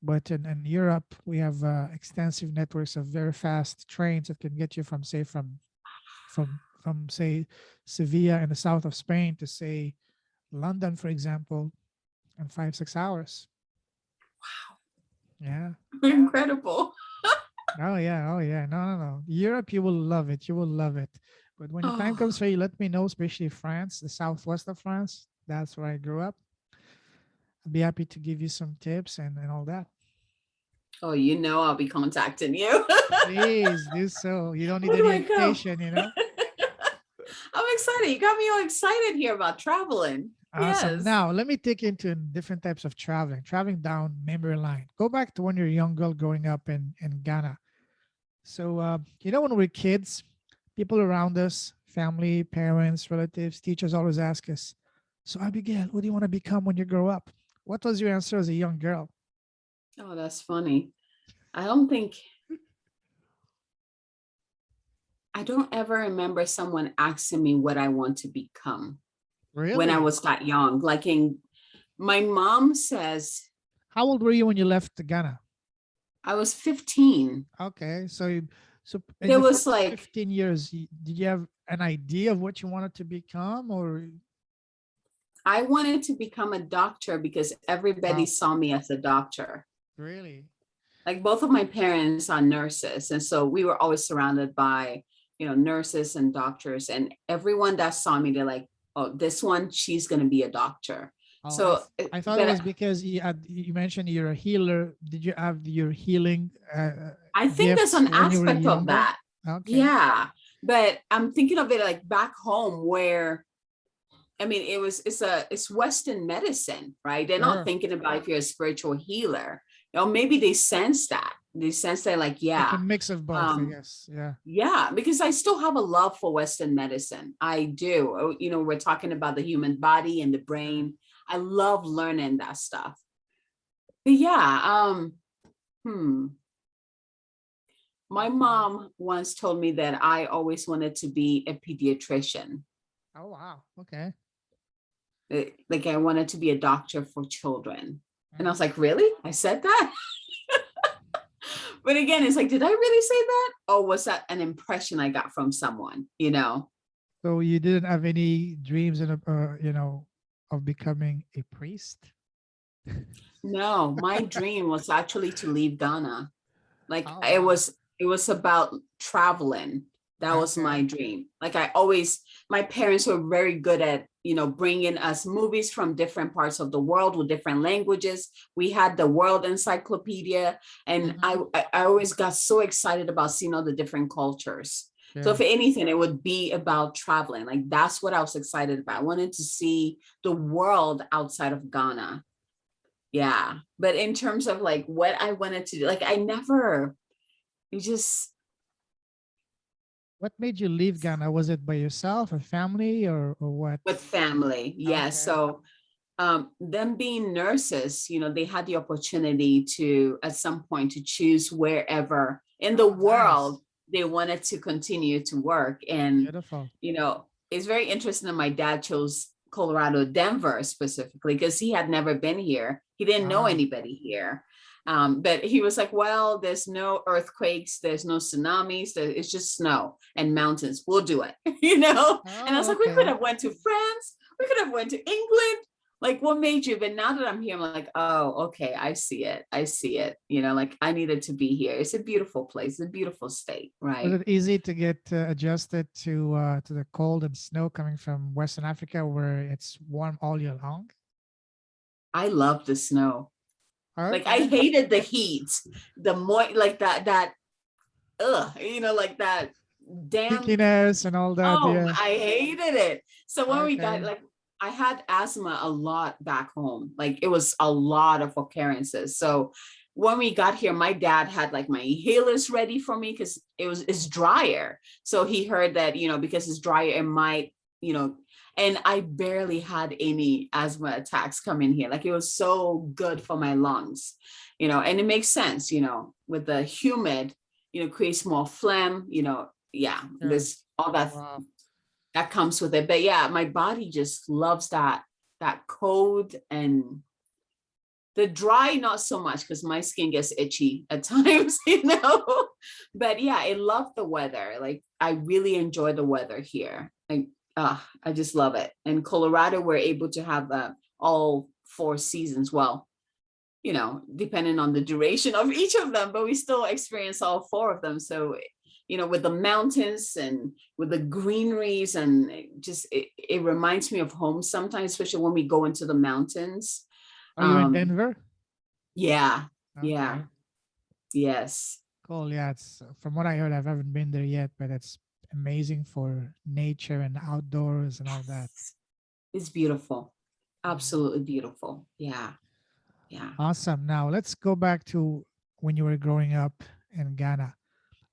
[SPEAKER 1] But in Europe, we have extensive networks of very fast trains that can get you from, say, from say Sevilla in the south of Spain to, say, London, for example, in 5, 6 hours. Yeah.
[SPEAKER 2] Incredible.
[SPEAKER 1] Oh yeah. Oh yeah. No, no, no. Europe, you will love it. You will love it. But when the time
[SPEAKER 2] Oh,
[SPEAKER 1] comes for you, let me know, especially France, the southwest of France. That's where I grew up. I'd be happy to give you some tips and all that.
[SPEAKER 2] oh, I'll be contacting you.
[SPEAKER 1] Please do so. You don't need
[SPEAKER 2] Where do
[SPEAKER 1] any
[SPEAKER 2] I go?
[SPEAKER 1] invitation.
[SPEAKER 2] I'm excited. You got me all excited here about traveling.
[SPEAKER 1] Awesome.
[SPEAKER 2] Yes.
[SPEAKER 1] Now, let me take you into different types of traveling down memory line. Go back to when you're a young girl growing up in Ghana. So, when we're kids, people around us, family, parents, relatives, teachers always ask us, so Abigail, what do you want to become when you grow up? What was your answer as a young girl?
[SPEAKER 2] Oh, that's funny. I don't think, I don't ever remember someone asking me what I want to become when I
[SPEAKER 1] Really?
[SPEAKER 2] was that young. My mom says
[SPEAKER 1] How old were you when you left Ghana?
[SPEAKER 2] I was 15.
[SPEAKER 1] Okay, so in
[SPEAKER 2] There
[SPEAKER 1] the
[SPEAKER 2] was
[SPEAKER 1] first
[SPEAKER 2] like,
[SPEAKER 1] 15 years, did you have an idea of what you wanted to become, or
[SPEAKER 2] I wanted to become a doctor because everybody
[SPEAKER 1] wow,
[SPEAKER 2] saw me as a doctor.
[SPEAKER 1] really?
[SPEAKER 2] Like both of my parents are nurses. And so we were always surrounded by, nurses and doctors. And everyone that saw me, they're like, oh, this one, she's going to be a doctor.
[SPEAKER 1] Oh,
[SPEAKER 2] So,
[SPEAKER 1] I thought it
[SPEAKER 2] but
[SPEAKER 1] was because you mentioned you're a healer. Did you have your healing
[SPEAKER 2] I think there's
[SPEAKER 1] gifts
[SPEAKER 2] an
[SPEAKER 1] when you were
[SPEAKER 2] aspect of
[SPEAKER 1] younger?
[SPEAKER 2] that.
[SPEAKER 1] Okay.
[SPEAKER 2] Yeah. But I'm thinking of it like back home where, I mean, it's Western medicine, right? They're not
[SPEAKER 1] Sure.
[SPEAKER 2] thinking about if you're a spiritual healer. Maybe they sense that. They sense that, like,
[SPEAKER 1] Like a
[SPEAKER 2] yeah.
[SPEAKER 1] mix of both, I
[SPEAKER 2] Um,
[SPEAKER 1] guess. Yeah.
[SPEAKER 2] yeah, because I still have a love for Western medicine. I do. We're talking about the human body and the
[SPEAKER 1] Sure.
[SPEAKER 2] brain. I love learning that stuff. But yeah, hmm. My mom once told me that I always wanted to be a pediatrician.
[SPEAKER 1] Oh wow. Okay.
[SPEAKER 2] Like I wanted to be a doctor for children. And I
[SPEAKER 1] Mhm.
[SPEAKER 2] was like, really? I said that? But again, it's like, did I really say that? Or was that an impression I got from someone,
[SPEAKER 1] So you didn't have any dreams of becoming a priest?
[SPEAKER 2] No, my dream was actually to leave Ghana. Like
[SPEAKER 1] Oh
[SPEAKER 2] it
[SPEAKER 1] wow.
[SPEAKER 2] was it was about traveling. That was my
[SPEAKER 1] Okay.
[SPEAKER 2] dream. Like my parents were very good at, bringing us movies from different parts of the world with different languages. We had the world encyclopedia, and
[SPEAKER 1] Hmm.
[SPEAKER 2] I always got so excited about seeing all the different cultures. So if
[SPEAKER 1] Sure.
[SPEAKER 2] anything, it would be about traveling. Like that's what I was excited about. I wanted to see the world outside of Ghana. Yeah. But in terms of like what I wanted to do, like I never, you just
[SPEAKER 1] What made you leave Ghana? Was it by yourself, a family, or what?
[SPEAKER 2] with family. Yeah.
[SPEAKER 1] Okay.
[SPEAKER 2] So them being nurses, they had the opportunity to at some point to choose wherever in the
[SPEAKER 1] Oh, nice.
[SPEAKER 2] world they wanted to continue to work. And,
[SPEAKER 1] Beautiful.
[SPEAKER 2] it's very interesting that my dad chose Colorado, Denver specifically, because he had never been here. He didn't know
[SPEAKER 1] Ah.
[SPEAKER 2] anybody here. But he was like, well, there's no earthquakes, there's no tsunamis, it's just snow and mountains. We'll do it, And I was
[SPEAKER 1] Oh,
[SPEAKER 2] like, we could
[SPEAKER 1] okay.
[SPEAKER 2] have went to France, we could have went to England. Like, what made you? But now that I'm here, I'm like, oh, okay, I see it. I see it. Like I needed to be here. It's a beautiful place, a beautiful state,
[SPEAKER 1] Was
[SPEAKER 2] right?
[SPEAKER 1] it easy to get adjusted to the cold and snow coming from Western Africa, where it's warm all year long?
[SPEAKER 2] I love the snow. Like I
[SPEAKER 1] Okay.
[SPEAKER 2] hated the heat, the more like that, like that damn.
[SPEAKER 1] Stickiness and all that.
[SPEAKER 2] Oh,
[SPEAKER 1] Yeah.
[SPEAKER 2] I hated it. So when we got
[SPEAKER 1] Okay.
[SPEAKER 2] like, I had asthma a lot back home. Like it was a lot of occurrences. So when we got here, my dad had like my inhalers ready for me because it's drier. So he heard that, because it's drier, it might, you know, and I barely had any asthma attacks come in here. Like it was so good for my lungs, and it makes sense, with the humid, creates more phlegm, yeah,
[SPEAKER 1] Sure.
[SPEAKER 2] there's all that
[SPEAKER 1] Wow.
[SPEAKER 2] that comes with it. But yeah, my body just loves that cold, and the dry not so much because my skin gets itchy at times, But yeah, I love the weather. Like I really enjoy the weather here. I just love it. In Colorado, we're able to have all 4 seasons. Well, depending on the duration of each of them, but we still experience all 4 of them. So, with the mountains and with the greeneries, and it reminds me of home sometimes, especially when we go into the mountains.
[SPEAKER 1] Are you in
[SPEAKER 2] Um,
[SPEAKER 1] Denver?
[SPEAKER 2] yeah, yeah,
[SPEAKER 1] Okay.
[SPEAKER 2] yes.
[SPEAKER 1] Cool. Yeah. It's from what I heard, I haven't been there yet, but it's amazing for nature and outdoors and all that.
[SPEAKER 2] It's beautiful.
[SPEAKER 1] Mhm.
[SPEAKER 2] Absolutely beautiful. Yeah, yeah.
[SPEAKER 1] Awesome. Now let's go back to when you were growing up in Ghana.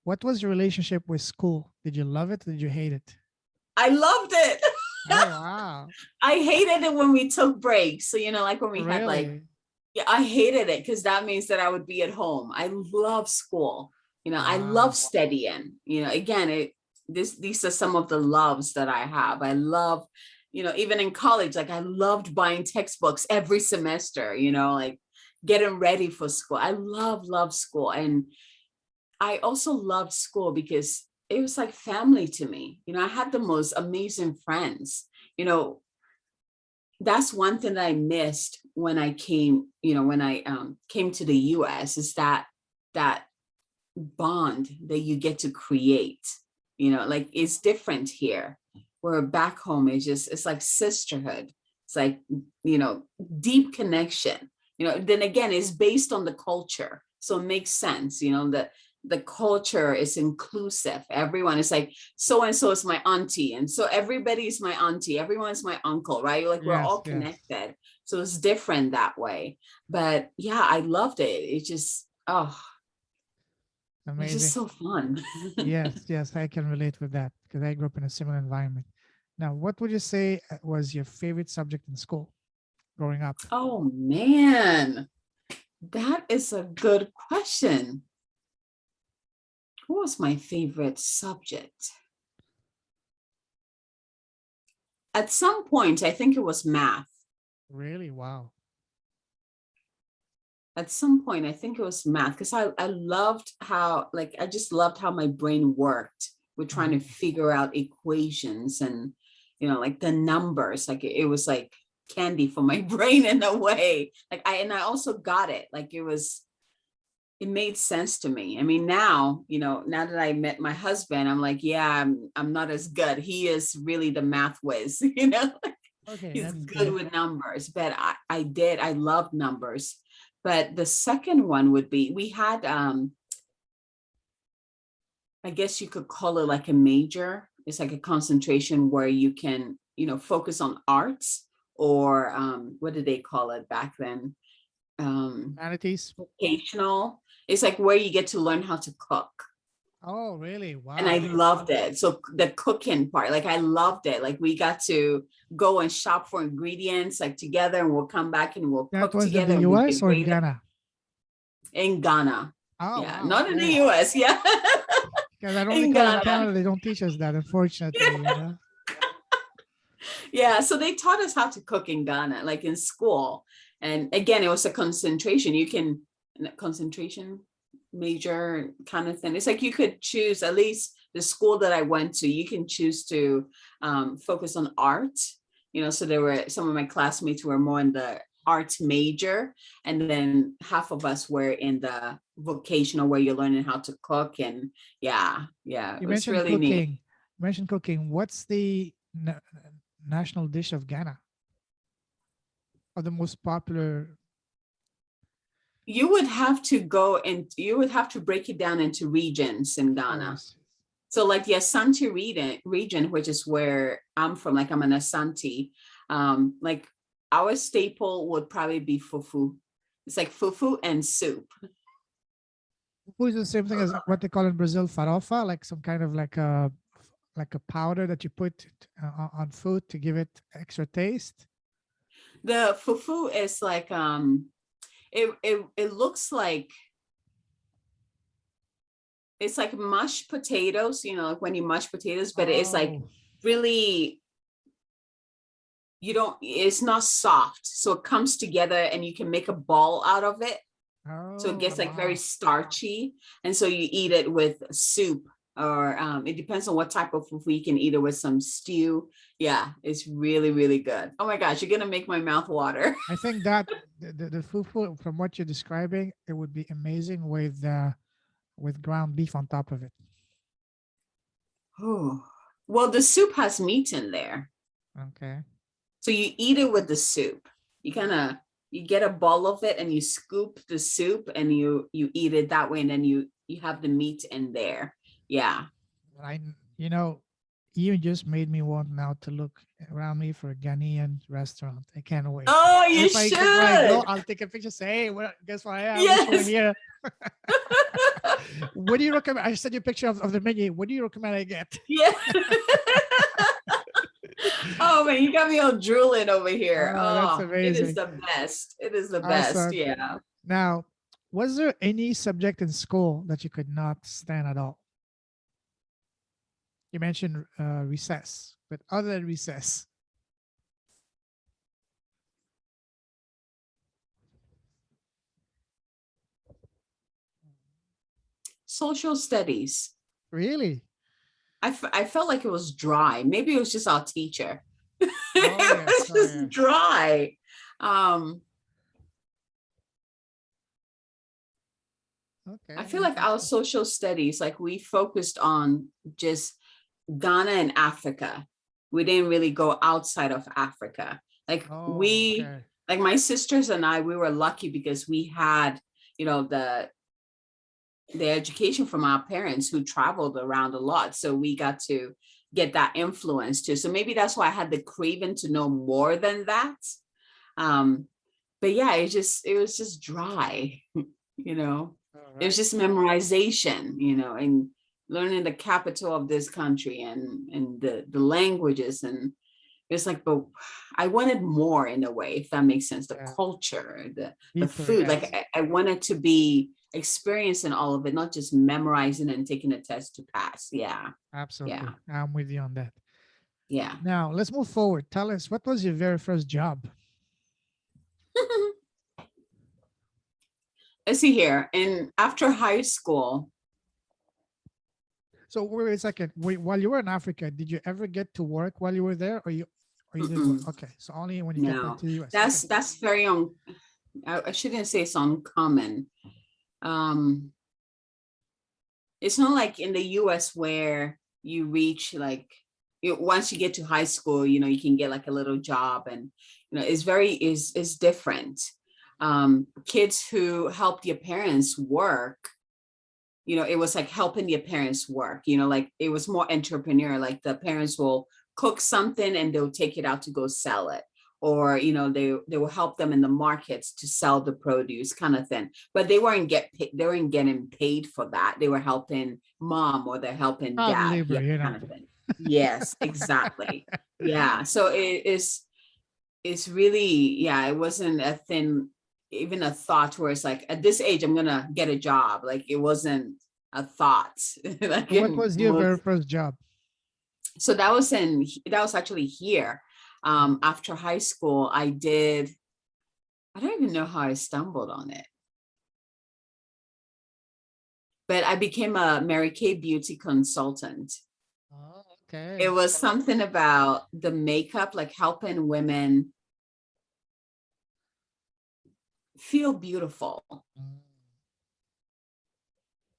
[SPEAKER 1] What was your relationship with school? Did you love it? Or did you hate it?
[SPEAKER 2] I loved it.
[SPEAKER 1] Oh wow.
[SPEAKER 2] I hated it when we took breaks. So, like when we had like,
[SPEAKER 1] Really?
[SPEAKER 2] yeah, I hated it because that means that I would be at home. I love school. I love
[SPEAKER 1] Wow.
[SPEAKER 2] studying. Again, these are some of the loves that I have. I love, even in college, like I loved buying textbooks every semester, like getting ready for school. I love school. And I also loved school because it was like family to me. I had the most amazing friends. That's one thing that I missed when I came, when I came to the US, is that bond that you get to create. Like it's different here. Where back home it's like sisterhood. It's like, deep connection. Then again, it's based on the culture. So it makes sense, that the culture is inclusive. Everyone is like, so and so is my auntie, and so everybody's my auntie, everyone's my uncle, right? Like we're
[SPEAKER 1] Yes,
[SPEAKER 2] all
[SPEAKER 1] yes.
[SPEAKER 2] connected. So it's different that way. But yeah, I loved it. It just, it's just
[SPEAKER 1] Amazing.
[SPEAKER 2] so fun.
[SPEAKER 1] Yes, yes, I can relate with that because I grew up in a similar environment. Now, what would you say was your favorite subject in school growing up?
[SPEAKER 2] Oh man, that is a good question. What was my favorite subject? At some point, I think it was math.
[SPEAKER 1] Really? Wow.
[SPEAKER 2] At some point, I think it was math because I loved how, like, I just loved how my brain worked with trying to
[SPEAKER 1] Mhm.
[SPEAKER 2] figure out equations and, like the numbers. Like it was like candy for my brain in a way. Like I also got it. Like it made sense to me. I mean, now that I met my husband, I'm like, yeah, I'm not as good. He is really the math whiz,
[SPEAKER 1] Okay,
[SPEAKER 2] He's
[SPEAKER 1] that's
[SPEAKER 2] good
[SPEAKER 1] good.
[SPEAKER 2] with numbers. But I loved numbers. But the second one would be, we had I guess you could call it like a major. It's like a concentration where you can, focus on arts, or what did they call it back then?
[SPEAKER 1] Humanities?
[SPEAKER 2] Vocational. It's like where you get to learn how to cook.
[SPEAKER 1] Oh, really?
[SPEAKER 2] And I
[SPEAKER 1] Wow.
[SPEAKER 2] loved it. So the cooking part, like I loved it. Like we got to go and shop for ingredients like together, and we'll come back and we'll
[SPEAKER 1] That
[SPEAKER 2] cook
[SPEAKER 1] was in
[SPEAKER 2] together
[SPEAKER 1] the
[SPEAKER 2] and we
[SPEAKER 1] US or in
[SPEAKER 2] debate it
[SPEAKER 1] Ghana?
[SPEAKER 2] in Ghana.
[SPEAKER 1] Oh,
[SPEAKER 2] Yeah,
[SPEAKER 1] wow.
[SPEAKER 2] not in the
[SPEAKER 1] Okay.
[SPEAKER 2] US. Yeah.
[SPEAKER 1] Because I don't
[SPEAKER 2] In
[SPEAKER 1] recall in
[SPEAKER 2] Ghana.
[SPEAKER 1] Canada, they don't teach us that, unfortunately, you know?
[SPEAKER 2] Yeah. So they taught us how to cook in Ghana, like in school. And again, it was a concentration. Concentration major kind of thing. It's like you could choose, at least the school that I went to, you can choose to focus on art. So there were some of my classmates were more in the arts major, and then half of us were in the vocational where you're learning how to cook. And yeah, it
[SPEAKER 1] You
[SPEAKER 2] was
[SPEAKER 1] mentioned
[SPEAKER 2] really neat.
[SPEAKER 1] cooking. You mentioned cooking. What's the national dish of Ghana? Or the most popular?
[SPEAKER 2] You would have to go and you would have to break it down into regions in
[SPEAKER 1] Oh,
[SPEAKER 2] Ghana.
[SPEAKER 1] yes.
[SPEAKER 2] So like the Asante region, which is where I'm from, like I'm an Asante, like our staple would probably be fufu. It's like fufu and soup.
[SPEAKER 1] Fufu is the same thing as what they call in Brazil farofa, like some kind of like a powder that you put on food to give it extra taste.
[SPEAKER 2] The fufu is like it looks like it's like mashed potatoes, like when you mash potatoes, but it's like
[SPEAKER 1] Oh,
[SPEAKER 2] really it's not soft. So it comes together and you can make a ball out of it. So it
[SPEAKER 1] oh,
[SPEAKER 2] gets like very
[SPEAKER 1] wow.
[SPEAKER 2] starchy. And so you eat it with soup, or it depends on what type of fufu. You can eat it with some stew. Yeah, it's really, really good. Oh my gosh, you're going to make my mouth water.
[SPEAKER 1] I think that the fufu, from what you're describing, it would be amazing with ground beef on top of it.
[SPEAKER 2] Oh, well, the soup has meat in there.
[SPEAKER 1] Okay.
[SPEAKER 2] So you eat it with the soup. You get a bowl of it and you scoop the soup and you eat it that way, and then you have the meat in there. Yeah.
[SPEAKER 1] I, you know, you just made me want now to look around me for a Ghanaian restaurant. I can't wait.
[SPEAKER 2] Oh, you
[SPEAKER 1] If I go,
[SPEAKER 2] should.
[SPEAKER 1] I'll take a picture. Say, hey, guess what? I wish you were
[SPEAKER 2] Yes.
[SPEAKER 1] here. What do you recommend? I sent you a picture of the menu. What do you recommend I get?
[SPEAKER 2] Yeah. Oh man, you got me all drooling over here.
[SPEAKER 1] Oh, that's
[SPEAKER 2] Oh, it is
[SPEAKER 1] amazing.
[SPEAKER 2] the best. It is the best.
[SPEAKER 1] Awesome.
[SPEAKER 2] Yeah.
[SPEAKER 1] Now, was there any subject in school that you could not stand at all? You mentioned recess, but other than recess,
[SPEAKER 2] Social studies.
[SPEAKER 1] really?
[SPEAKER 2] I felt like it was dry. Maybe it was just our teacher.
[SPEAKER 1] Oh
[SPEAKER 2] It
[SPEAKER 1] yes,
[SPEAKER 2] was
[SPEAKER 1] oh
[SPEAKER 2] just
[SPEAKER 1] yes.
[SPEAKER 2] dry. Um, I
[SPEAKER 1] Okay,
[SPEAKER 2] feel like our
[SPEAKER 1] interesting.
[SPEAKER 2] social studies, like we focused on just Ghana and Africa. We didn't really go outside of Africa.
[SPEAKER 1] Oh, okay.
[SPEAKER 2] Like my sisters and I, we were lucky because we had, the education from our parents who traveled around a lot. So we got to get that influence too. So maybe that's why I had the craving to know more than that. Um, but yeah, it was just dry, you know.
[SPEAKER 1] All
[SPEAKER 2] It was
[SPEAKER 1] right.
[SPEAKER 2] just memorization, and learning the capital of this country and the languages. And it's like, but I wanted more in a way, if that makes sense. The
[SPEAKER 1] Yeah.
[SPEAKER 2] culture, the
[SPEAKER 1] Deeper,
[SPEAKER 2] food. Like
[SPEAKER 1] yes.
[SPEAKER 2] I wanted to be experiencing all of it, not just memorizing and taking a test to pass. Yeah. Yeah.
[SPEAKER 1] Absolutely. I'm with you on that.
[SPEAKER 2] Yeah.
[SPEAKER 1] Now, let's move forward. Tell us, what was your very first job?
[SPEAKER 2] Let's see here. And after high school,
[SPEAKER 1] So wait a second. While you were in Africa, did you ever get to work while you were there, or you didn't work?
[SPEAKER 2] mm-mm,
[SPEAKER 1] Okay, so only when you get back
[SPEAKER 2] no,
[SPEAKER 1] to the U.S. Okay.
[SPEAKER 2] that's very I shouldn't say it's uncommon. Um, it's not like in the US where you reach like once you get to high school, you can get like a little job, and it's very is different. Kids who help their parents work, it was like helping their parents work, like it was more entrepreneur. Like the parents will cook something and they'll take it out to go sell it, or they will help them in the markets to sell the produce, kind of thing. But they weren't getting paid for that. They were helping mom or they're helping
[SPEAKER 1] Child
[SPEAKER 2] dad,
[SPEAKER 1] labor,
[SPEAKER 2] yeah,
[SPEAKER 1] you know.
[SPEAKER 2] kind of thing. Yes, exactly. Yeah, so it's really, yeah, it wasn't a thing, even a thought where it's like at this age I'm gonna get a job. Like it wasn't a thought. Like
[SPEAKER 1] So what
[SPEAKER 2] in
[SPEAKER 1] was your very
[SPEAKER 2] most.
[SPEAKER 1] first job?
[SPEAKER 2] So that was actually here. After high school, I don't even know how I stumbled on it, but I became a Mary Kay beauty consultant.
[SPEAKER 1] Oh,
[SPEAKER 2] It
[SPEAKER 1] Okay.
[SPEAKER 2] was something about the makeup, like helping women feel beautiful.
[SPEAKER 1] Mm.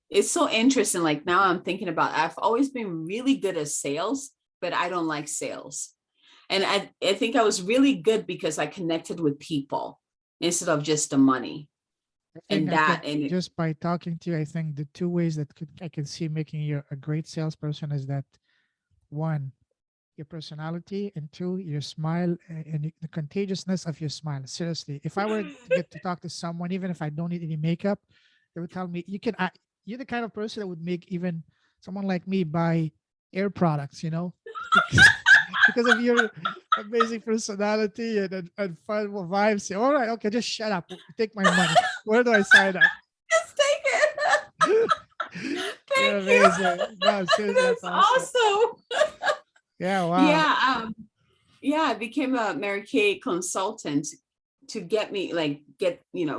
[SPEAKER 2] It's so interesting. Like now I'm thinking about, I've always been really good at sales, but I don't like sales. And I think I was really good because I connected with people instead of just the money.
[SPEAKER 1] I think
[SPEAKER 2] And
[SPEAKER 1] I
[SPEAKER 2] that,
[SPEAKER 1] can
[SPEAKER 2] and it,
[SPEAKER 1] just by talking to you, I think the two ways that I can see making you a great salesperson is that one, your personality, and two, your smile and the contagiousness of your smile. Seriously, if I were to get to talk to someone, even if I don't need any makeup, they would tell me, you're the kind of person that would make even someone like me buy air products, because, because of your amazing personality and fun vibes. Say, all right, okay, just shut up. Take my money. Where do I sign up?
[SPEAKER 2] just take it.
[SPEAKER 1] You're
[SPEAKER 2] Thank you.
[SPEAKER 1] amazing. No, seriously, that's
[SPEAKER 2] That's
[SPEAKER 1] awesome.
[SPEAKER 2] awesome.
[SPEAKER 1] Yeah, wow.
[SPEAKER 2] Yeah. Yeah, I became a Mary Kay consultant to get me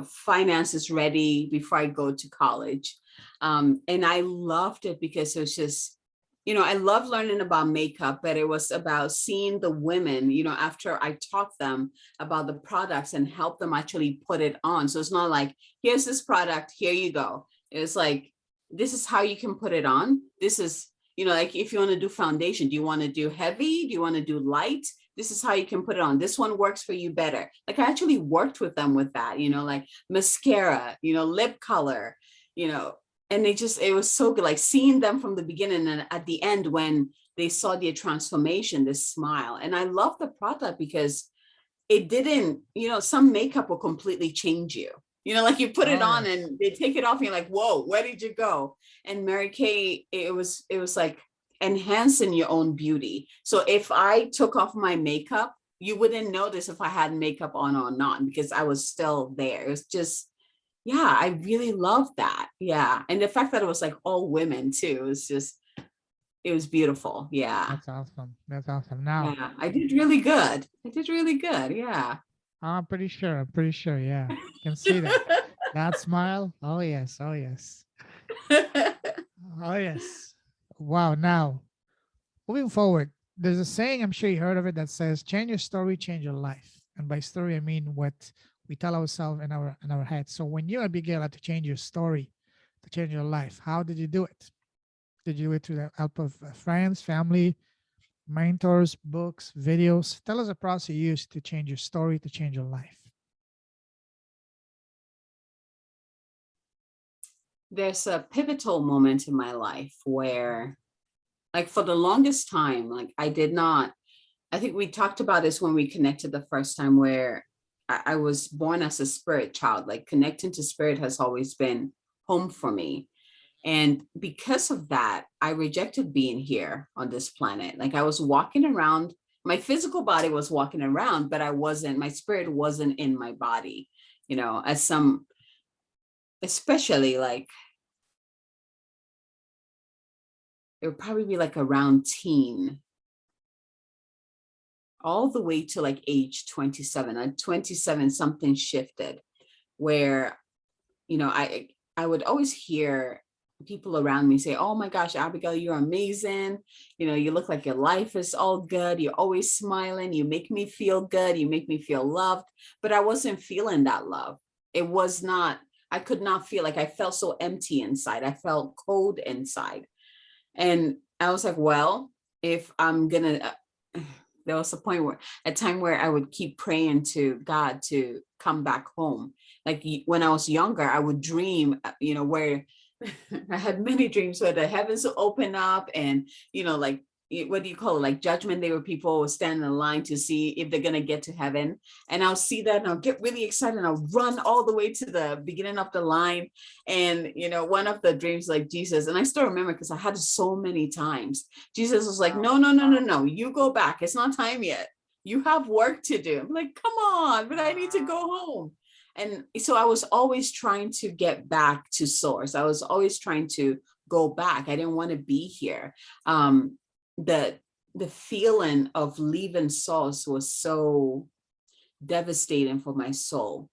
[SPEAKER 2] finances ready before I go to college. And I loved it because it was just, I love learning about makeup, but it was about seeing the women, after I taught them about the products and help them actually put it on. So it's not like, here's this product, here you go. It's like, this is how you can put it on. This is, like if you want to do foundation, do you want to do heavy? Do you want to do light? This is how you can put it on. This one works for you better. Like I actually worked with them with that, like mascara, lip color, you know, and it was so good, like seeing them from the beginning and at the end when they saw their transformation, this smile. And I love the product because it didn't, some makeup will completely change you. Like you put it
[SPEAKER 1] Oh
[SPEAKER 2] on
[SPEAKER 1] yes.
[SPEAKER 2] and they take it off and you're like, whoa, where did you go? And Mary Kay, it was like enhancing your own beauty. So if I took off my makeup, you wouldn't notice if I had makeup on or not because I was still there. It was just, yeah, I really love that. Yeah. And the fact that it was like all women too, it was beautiful. Yeah.
[SPEAKER 1] That's awesome. That's awesome. Now,
[SPEAKER 2] Yeah. I did really good. I did really good. Yeah.
[SPEAKER 1] I'm pretty sure. I'm pretty sure. Yeah. Can see that. That smile. Oh yes. Oh yes. Oh yes. Wow. Now, moving forward, there's a saying, I'm sure you heard of it, that says change your story, change your life. And by story I mean what we tell ourselves in our head. So when you, Abigail, had to change your story to change your life, how did you do it? Did you do it through the help of friends, family, mentors, books, videos? Tell us a process you used to change your story to change your life.
[SPEAKER 2] There's a pivotal moment in my life where, like, for the longest time, like, I think we talked about this when we connected the first time, where I was born as a spirit child. Like, connecting to spirit has always been home for me. And because of that, I rejected being here on this planet. Like, I was walking around, my physical body was walking around, but my spirit wasn't in my body, as some, especially like, it would probably be like around teen, all the way to like age 27. At 27, something shifted where, I would always hear people around me say, oh my gosh, Abigail, you're amazing. You look like your life is all good. You're always smiling. You make me feel good. You make me feel loved. But I wasn't feeling that love. It was not, I could not feel, like I felt so empty inside. I felt cold inside. And I was like, well, if I'm gonna, there was a time where I would keep praying to God to come back home. Like when I was younger, I would dream, where I had many dreams where the heavens would open up and, like, what do you call it? Like judgment day, where people would stand in line to see if they're going to get to heaven. And I'll see that and I'll get really excited and I'll run all the way to the beginning of the line. And, one of the dreams, like Jesus, and I still remember because I had it so many times. Jesus was like, no, no, no, no, no, you go back. It's not time yet. You have work to do. I'm like, come on, but I need to go home. And so I was always trying to get back to source. I was always trying to go back. I didn't want to be here. The the feeling of leaving source was so devastating for my soul.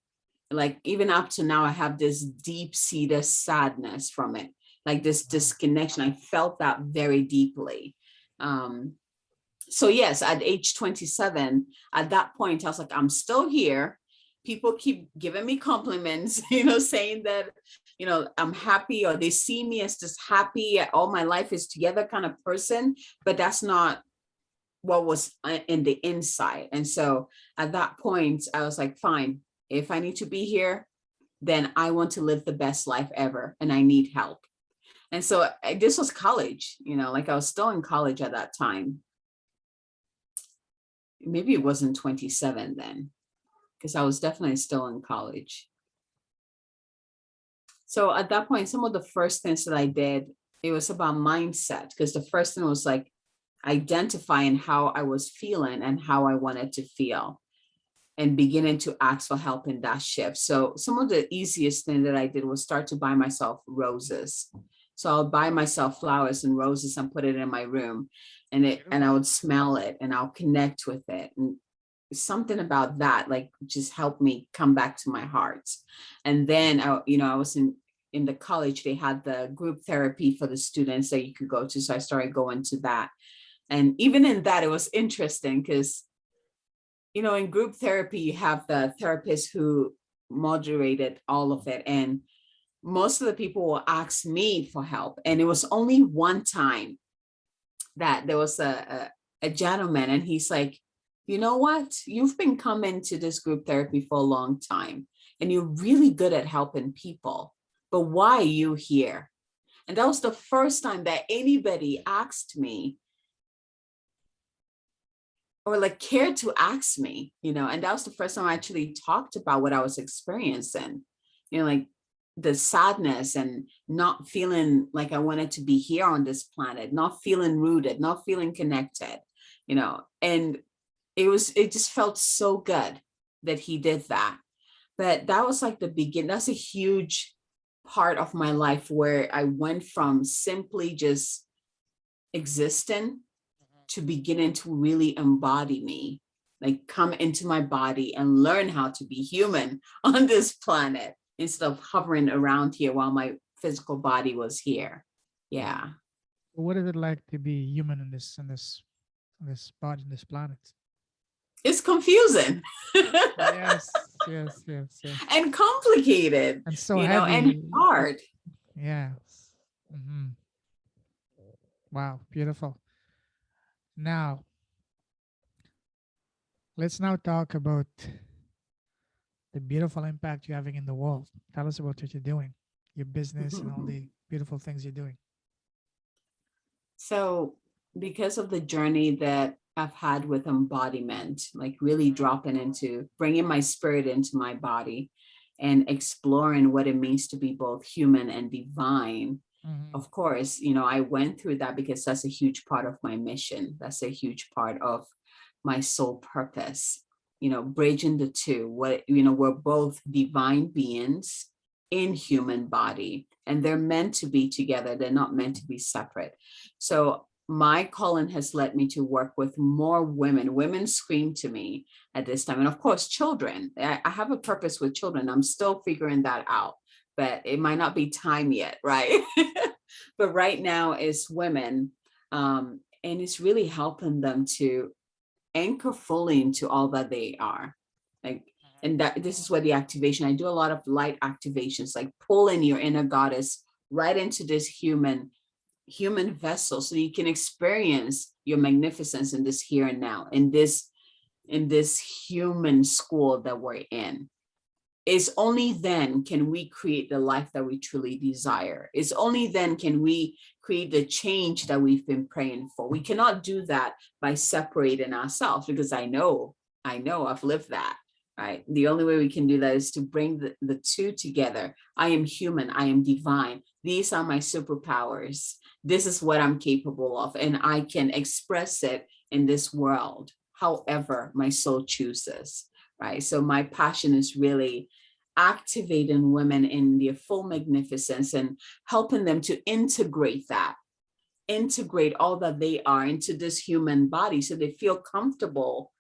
[SPEAKER 2] Like even up to now, I have this deep-seated sadness from it, like this disconnection. I felt that very deeply. So yes, at age 27, at that point, I was like, I'm still here. People keep giving me compliments, saying that, I'm happy, or they see me as this happy, all my life is together kind of person, but that's not what was in the inside. And so at that point, I was like, fine, if I need to be here, then I want to live the best life ever, and I need help. And so this was college, like I was still in college at that time. Maybe it wasn't 27 then, because I was definitely still in college. So at that point, some of the first things that I did, it was about mindset, because the first thing was like identifying how I was feeling and how I wanted to feel, and beginning to ask for help in that shift. So some of the easiest thing that I did was start to buy myself roses. So I'll buy myself flowers and roses and put it in my room, and I would smell it and I'll connect with it. And something about that, like, just helped me come back to my heart. And then I was in the college, they had the group therapy for the students that you could go to. So I started going to that. And even in that, it was interesting because, in group therapy, you have the therapist who moderated all of it. And most of the people will ask me for help. And it was only one time that there was a gentleman, and he's like, you know what? You've been coming to this group therapy for a long time, and you're really good at helping people. But why are you here? And that was the first time that anybody asked me, or like cared to ask me, and that was the first time I actually talked about what I was experiencing, like the sadness and not feeling like I wanted to be here on this planet, not feeling rooted, not feeling connected, and it just felt so good that he did that. But that was like the beginning. That's a huge part of my life where I went from simply just existing to beginning to really embody me, like come into my body and learn how to be human on this planet instead of hovering around here while my physical body was here. Yeah.
[SPEAKER 1] What is it like to be human in this body, in this planet?
[SPEAKER 2] It's confusing.
[SPEAKER 1] Yes, yes, yes, yes.
[SPEAKER 2] And complicated,
[SPEAKER 1] And so
[SPEAKER 2] and
[SPEAKER 1] heavy.
[SPEAKER 2] hard.
[SPEAKER 1] Yes. Wow, beautiful. Now, let's now talk about the beautiful impact you're having in the world. Tell us about what you're doing, your business, and all the beautiful things you're doing.
[SPEAKER 2] So, because of the journey that I've had with embodiment, like really dropping into bringing my spirit into my body and exploring what it means to be both human and divine.
[SPEAKER 1] Mhm.
[SPEAKER 2] Of course, I went through that because that's a huge part of my mission. That's a huge part of my soul purpose, bridging the two. We're both divine beings in human body, and they're meant to be together. They're not meant to be separate. So my calling has led me to work with more women. Women scream to me at this time. And of course, children. I have a purpose with children. I'm still figuring that out, but it might not be time yet, right? But right now it's women. And it's really helping them to anchor fully into all that they are. Like, and that this is where the activation, I do a lot of light activations, like pulling your inner goddess right into this human vessel so you can experience your magnificence in this here and now, in this human school that we're in. It's only then can we create the life that we truly desire. It's only then can we create the change that we've been praying for. We cannot do that by separating ourselves, because I know I've lived that, right? The only way we can do that is to bring the two together. I am human, I am divine. These are my superpowers. This is what I'm capable of, and I can express it in this world, however my soul chooses. Right. So my passion is really activating women in their full magnificence and helping them to integrate all that they are into this human body so they feel comfortable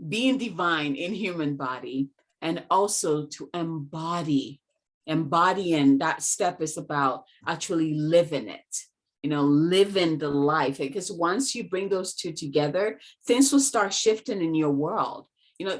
[SPEAKER 2] being divine in human body, and also to embodying. That step is about actually living it. living the life. Because once you bring those two together, things will start shifting in your world.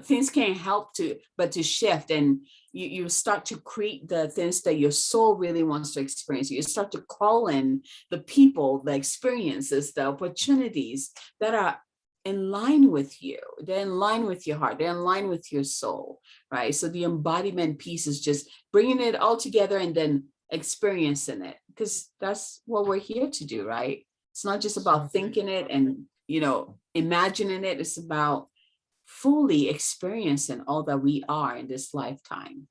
[SPEAKER 2] Things can't help but to shift, and you start to create the things that your soul really wants to experience. You start to call in the people, the experiences, the opportunities that are in line with you. They're in line with your heart. They're in line with your soul, right? So the embodiment piece is just bringing it all together and then experiencing it, because that's what we're here to do, right? It's not just about thinking it and, imagining it. It's about fully experiencing all that we are in this lifetime.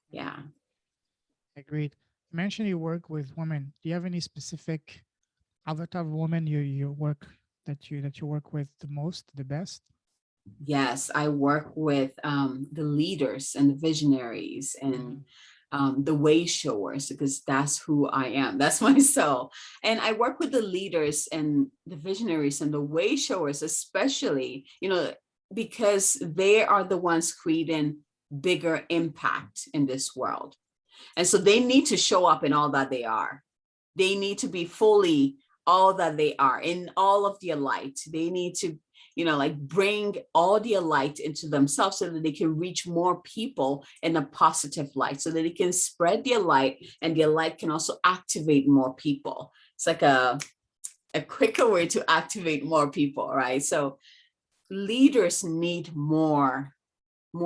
[SPEAKER 2] Yeah.
[SPEAKER 1] Agreed. You mentioned you work with women. Do you have any specific other type of women you work that you work with the most, the best?
[SPEAKER 2] Yes, I work with the leaders and the visionaries and the way showers, because that's who I am. That's my soul. And I work with the leaders and the visionaries and the way showers, especially, because they are the ones creating bigger impact in this world. And so they need to show up in all that they are. They need to be fully all that they are in all of their light. They need to, bring all their light into themselves so that they can reach more people in a positive light, so that they can spread their light, and their light can also activate more people. It's like a quicker way to activate more people, right? So leaders need more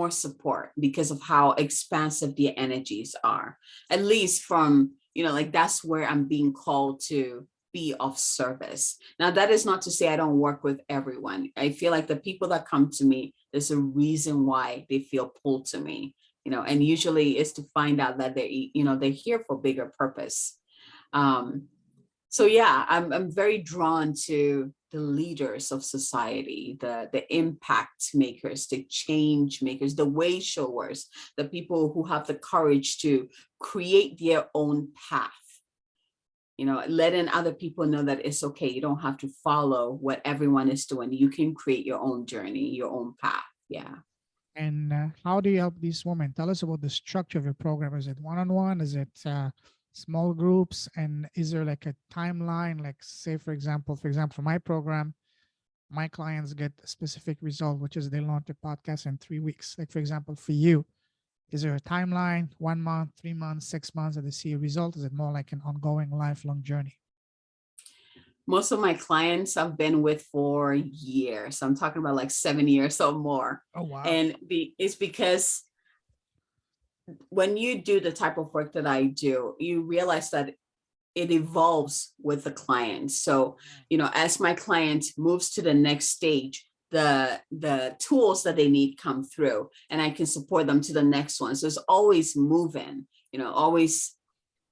[SPEAKER 2] support because of how expansive their energies are, at least from, that's where I'm being called to be of service. Now, that is not to say I don't work with everyone. I feel like the people that come to me, there's a reason why they feel pulled to me, and usually it's to find out that they're here for bigger purpose. So yeah, I'm very drawn to the leaders of society, the impact makers, the change makers, the way showers, the people who have the courage to create their own path. Letting other people know that it's okay. You don't have to follow what everyone is doing. You can create your own journey, your own path. Yeah.
[SPEAKER 1] And how do you help these women? Tell us about the structure of your program. Is it one-on-one? Is it small groups? And is there like a timeline? Like, say, for example, for my program, my clients get a specific result, which is they launch a podcast in 3 weeks. Like, for example, for you, is there a timeline, 1 month, 3 months, 6 months that they see a result? Is it more like an ongoing, lifelong journey?
[SPEAKER 2] Most of my clients I've been with for years. I'm talking about like 7 years or more.
[SPEAKER 1] Oh, wow.
[SPEAKER 2] And it's because when you do the type of work that I do, you realize that it evolves with the client. So, as my client moves to the next stage, the tools that they need come through, and I can support them to the next one. So it's always moving, always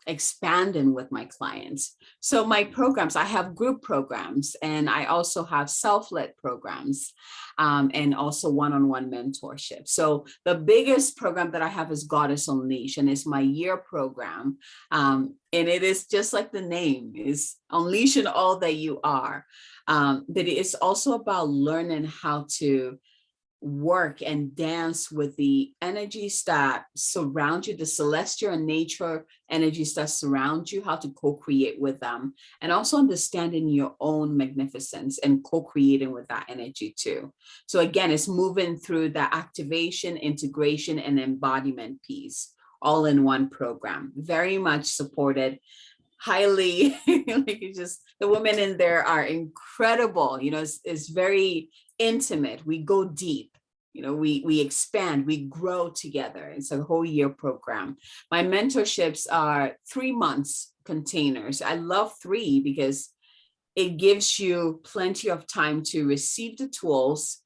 [SPEAKER 2] expanding with my clients. So my programs, I have group programs, and I also have self-led programs, and also one-on-one mentorship. So the biggest program that I have is Goddess Unleash, and it's my year program. And it is just like the name, is unleashing all that you are. But it's also about learning how to work and dance with the energies that surround you, the celestial and nature energies that surround you, how to co-create with them, and also understanding your own magnificence and co-creating with that energy too. So again, it's moving through the activation, integration, and embodiment piece all in one program. Very much supported, highly the women in there are incredible. It's very intimate. We go deep. We expand, we grow together. It's a whole year program. My mentorships are 3 months containers. I love 3 because it gives you plenty of time to receive the tools,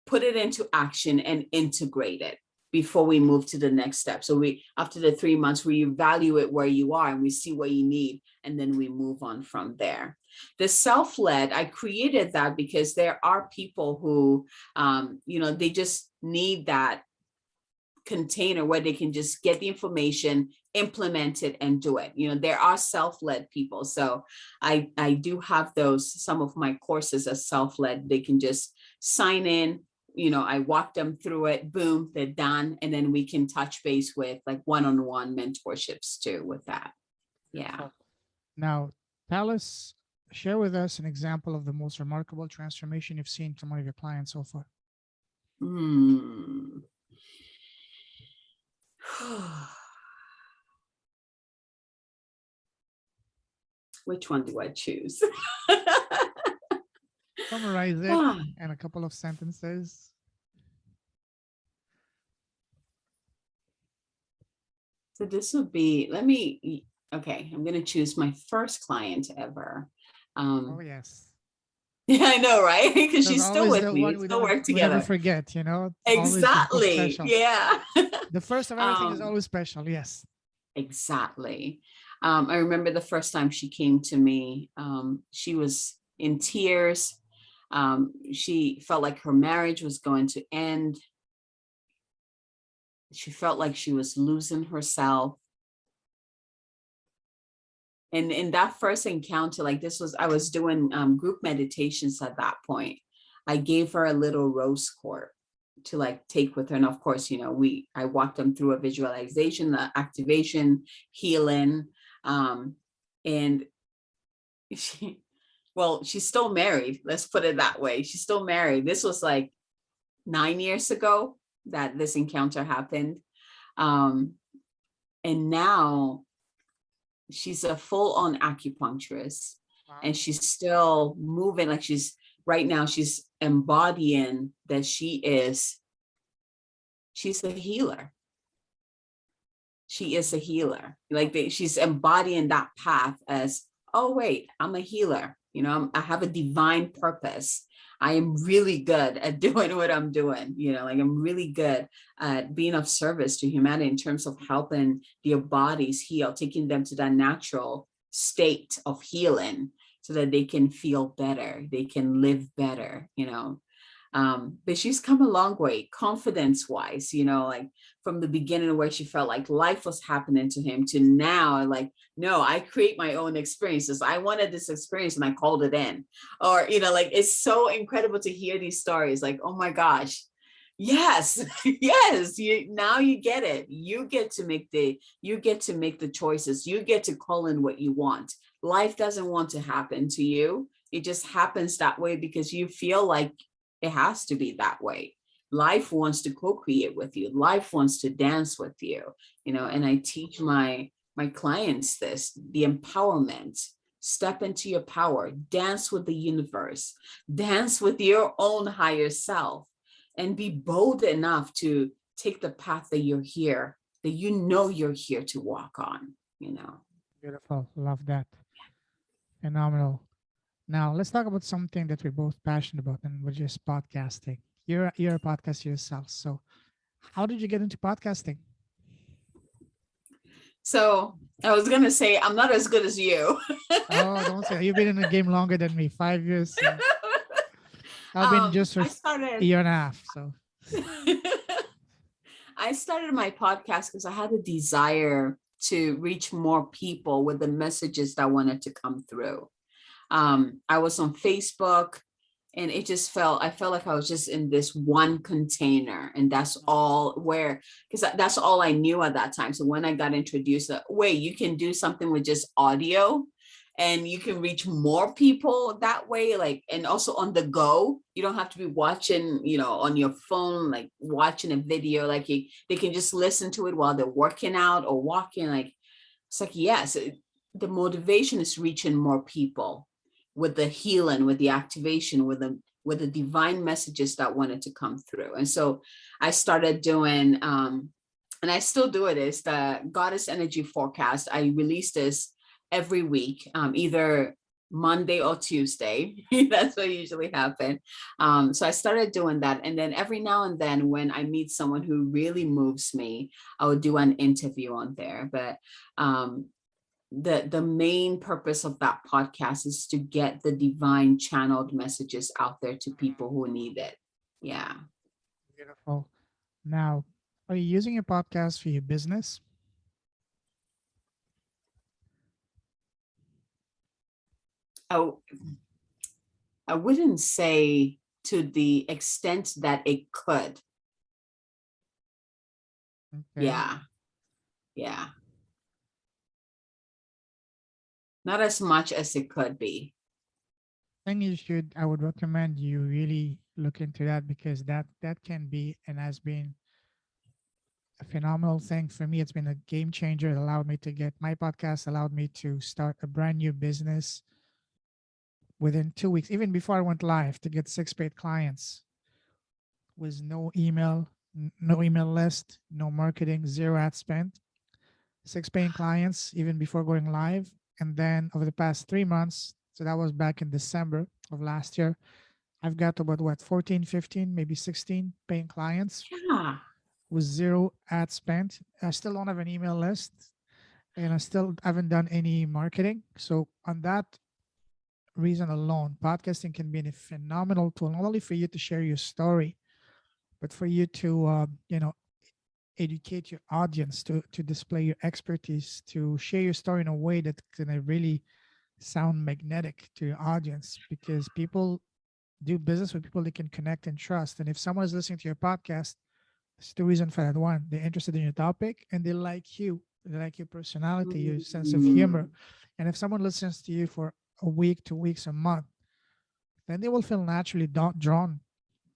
[SPEAKER 2] put it into action, and integrate it before we move to the next step. So after the 3 months, we evaluate where you are and we see what you need, and then we move on from there. The self-led, I created that because there are people who, they just need that container where they can just get the information, implement it, and do it. There are self-led people. So I do have some of my courses as self-led. They can just sign in. I walk them through it, boom, they're done. And then we can touch base with like one-on-one mentorships too with that. Yeah.
[SPEAKER 1] Now, Tell us, share with us an example of the most remarkable transformation you've seen from one of your clients so far.
[SPEAKER 2] Hmm. Which one do I choose?
[SPEAKER 1] Summarize it
[SPEAKER 2] Ah,
[SPEAKER 1] in a couple of sentences.
[SPEAKER 2] so this would be, let me, okay, I'm going to choose my first client ever.
[SPEAKER 1] Oh, yes.
[SPEAKER 2] Yeah, I know, right? Because
[SPEAKER 1] That's
[SPEAKER 2] she's still
[SPEAKER 1] always
[SPEAKER 2] with
[SPEAKER 1] the
[SPEAKER 2] me.
[SPEAKER 1] one
[SPEAKER 2] We still work
[SPEAKER 1] we never
[SPEAKER 2] together.
[SPEAKER 1] forget, you know, it's always the big
[SPEAKER 2] Exactly.
[SPEAKER 1] special.
[SPEAKER 2] Yeah.
[SPEAKER 1] The first of everything is
[SPEAKER 2] um,
[SPEAKER 1] always special. Yes.
[SPEAKER 2] exactly. I remember the first time she came to me, she was in tears. She felt like her marriage was going to end. She felt like she was losing herself. And in that first encounter, like this was, I was doing group meditations at that point. I gave her a little rose quartz to like take with her. And of course, I walked them through a visualization, the activation, healing. And she, well, she's still married. Let's put it that way. She's still married. This was like 9 years ago that this encounter happened. Um, and now she's a full-on acupuncturist,
[SPEAKER 1] Wow.
[SPEAKER 2] and she's still moving. Like right now she's embodying that she's a healer. She is a healer. Like she's embodying that path as, oh wait, I'm a healer. I have a divine purpose. I am really good at doing what I'm doing. Like I'm really good at being of service to humanity in terms of helping their bodies heal, taking them to that natural state of healing so that they can feel better, they can live better. But she's come a long way, confidence wise, like from the beginning where she felt like life was happening to him to now, like, no, I create my own experiences. I wanted this experience and I called it in. Or, like it's so incredible to hear these stories, like, oh my gosh. Yes, yes, now you get it. You get to make the choices. You get to call in what you want. Life doesn't want to happen to you. It just happens that way because you feel like it has to be that way. Life wants to co-create with you. Life wants to dance with you, and I teach my clients this, the empowerment. Step into your power, dance with the universe, dance with your own higher self, and be bold enough to take the path that you're here to walk on.
[SPEAKER 1] Beautiful. Love that. Phenomenal. Now let's talk about something that we're both passionate about, and which is podcasting. You're a podcaster yourself. So how did you get into podcasting?
[SPEAKER 2] So I was gonna say I'm not as good as you.
[SPEAKER 1] Oh, don't say you've been in the game longer than me, 5 years. I've been just for
[SPEAKER 2] I
[SPEAKER 1] a
[SPEAKER 2] started
[SPEAKER 1] year and a half. So
[SPEAKER 2] I started my podcast because I had a desire to reach more people with the messages that wanted to come through. I was on Facebook, and I felt like I was just in this one container, and that's all because that's all I knew at that time. So when I got introduced, wait, you can do something with just audio and you can reach more people that way, like, and also on the go. You don't have to be watching, on your phone, like watching a video, like they can just listen to it while they're working out or walking. Like, it's like, yes, the motivation is reaching more people with the healing, with the activation, with the divine messages that wanted to come through. And so I started doing, and I still do it, is the Goddess Energy Forecast. I release this every week, either Monday or Tuesday. That's what usually happens. So I started doing that. And then every now and then when I meet someone who really moves me, I would do an interview on there. But the main purpose of that podcast is to get the divine channeled messages out there to people who need it. Yeah.
[SPEAKER 1] beautiful. Now, are you using your podcast for your business?
[SPEAKER 2] I, I wouldn't say to the extent that it could.
[SPEAKER 1] Okay.
[SPEAKER 2] Yeah. Yeah. not as much as it could be.
[SPEAKER 1] Then I would recommend you really look into that, because that can be and has been a phenomenal thing for me. It's been a game changer. It allowed me to get my podcast, allowed me to start a brand new business within 2 weeks, even before I went live, to get 6 paid clients with no email list, no marketing, zero ad spend, 6 paying clients even before going live. And then over the past 3 months, so that was back in December of last year, I've got about what, 14, 15, maybe 16 paying clients
[SPEAKER 2] Yeah.
[SPEAKER 1] with zero ad spend. I still don't have an email list, and I still haven't done any marketing. So on that reason alone, podcasting can be a phenomenal tool, not only for you to share your story, but for you to, educate your audience, to display your expertise, to share your story in a way that's gonna really sound magnetic to your audience, because people do business with people they can connect and trust. And if someone is listening to your podcast, it's the reason for that. One, they're interested in your topic and they like you. They like your personality, your sense of humor.
[SPEAKER 2] Mm.
[SPEAKER 1] And if someone listens to you for a week, 2 weeks, a month, then they will feel naturally drawn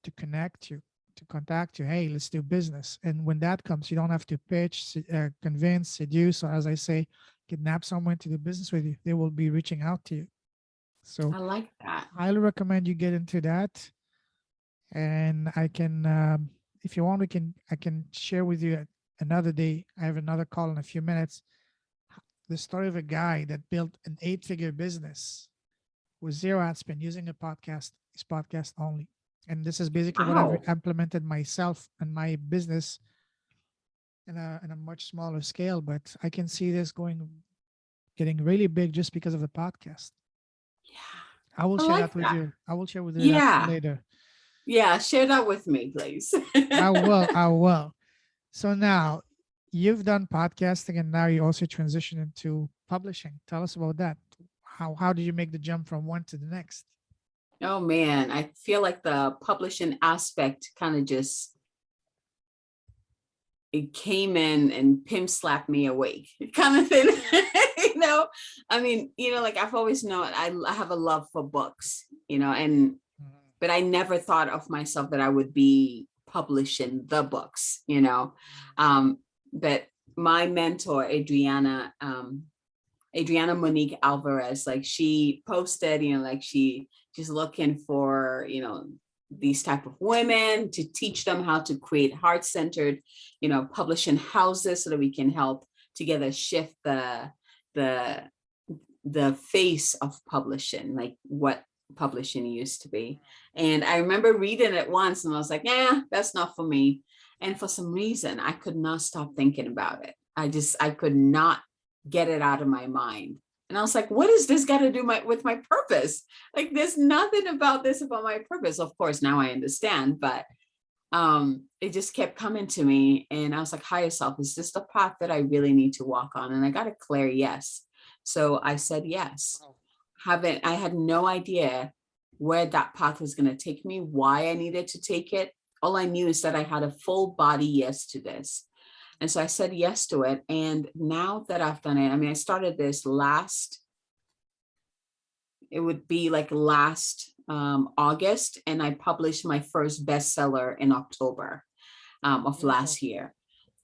[SPEAKER 1] to connect you, to contact you. Hey, let's do business. And when that comes, you don't have to pitch, convince, seduce, or as I say, kidnap someone to do business with you. They will be reaching out to you. So
[SPEAKER 2] I like that.
[SPEAKER 1] highly recommend you get into that. And I can, if you want, I can share with you another day. I have another call in a few minutes. The story of a guy that built an 8-figure business with zero ad spend using his podcast only. And this is basically what I've
[SPEAKER 2] Wow.
[SPEAKER 1] implemented myself and my business in a much smaller scale. But I can see this getting really big just because of the podcast.
[SPEAKER 2] Yeah.
[SPEAKER 1] I will
[SPEAKER 2] I
[SPEAKER 1] share
[SPEAKER 2] like
[SPEAKER 1] that with
[SPEAKER 2] that.
[SPEAKER 1] you. I will share with you that
[SPEAKER 2] Yeah.
[SPEAKER 1] later.
[SPEAKER 2] Yeah. Share that with me, please.
[SPEAKER 1] I will. I will. So now you've done podcasting and now you also transition into publishing. Tell us about that. How did you make the jump from one to the next?
[SPEAKER 2] Oh man, I feel like the publishing aspect kind of just it came in and pimp slapped me awake kind of thing. I mean, like I've always known I have a love for books, and
[SPEAKER 1] Mhm.
[SPEAKER 2] but I never thought of myself that I would be publishing the books, but my mentor, Adriana Monique Alvarez, like she posted, like she's looking for, these type of women to teach them how to create heart-centered, publishing houses so that we can help together shift the the face of publishing, like what publishing used to be. And I remember reading it once and I was like, yeah, that's not for me. And for some reason, I could not stop thinking about it. I could not get it out of my mind. And I was like, what does this got to do with my purpose? Like, there's nothing about this about my purpose. Of course, now I understand, but it just kept coming to me. And I was like, higher self, is this the path that I really need to walk on? And I got a clear yes. So I said yes.
[SPEAKER 1] Wow.
[SPEAKER 2] I had no idea where that path was going to take me, why I needed to take it. All I knew is that I had a full body yes to this. And so I said yes to it. And now that I've done it, I mean, I started this it would be like last August, and I published my first bestseller in October of
[SPEAKER 1] Beautiful.
[SPEAKER 2] last year.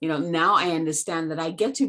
[SPEAKER 2] Now I understand that I get to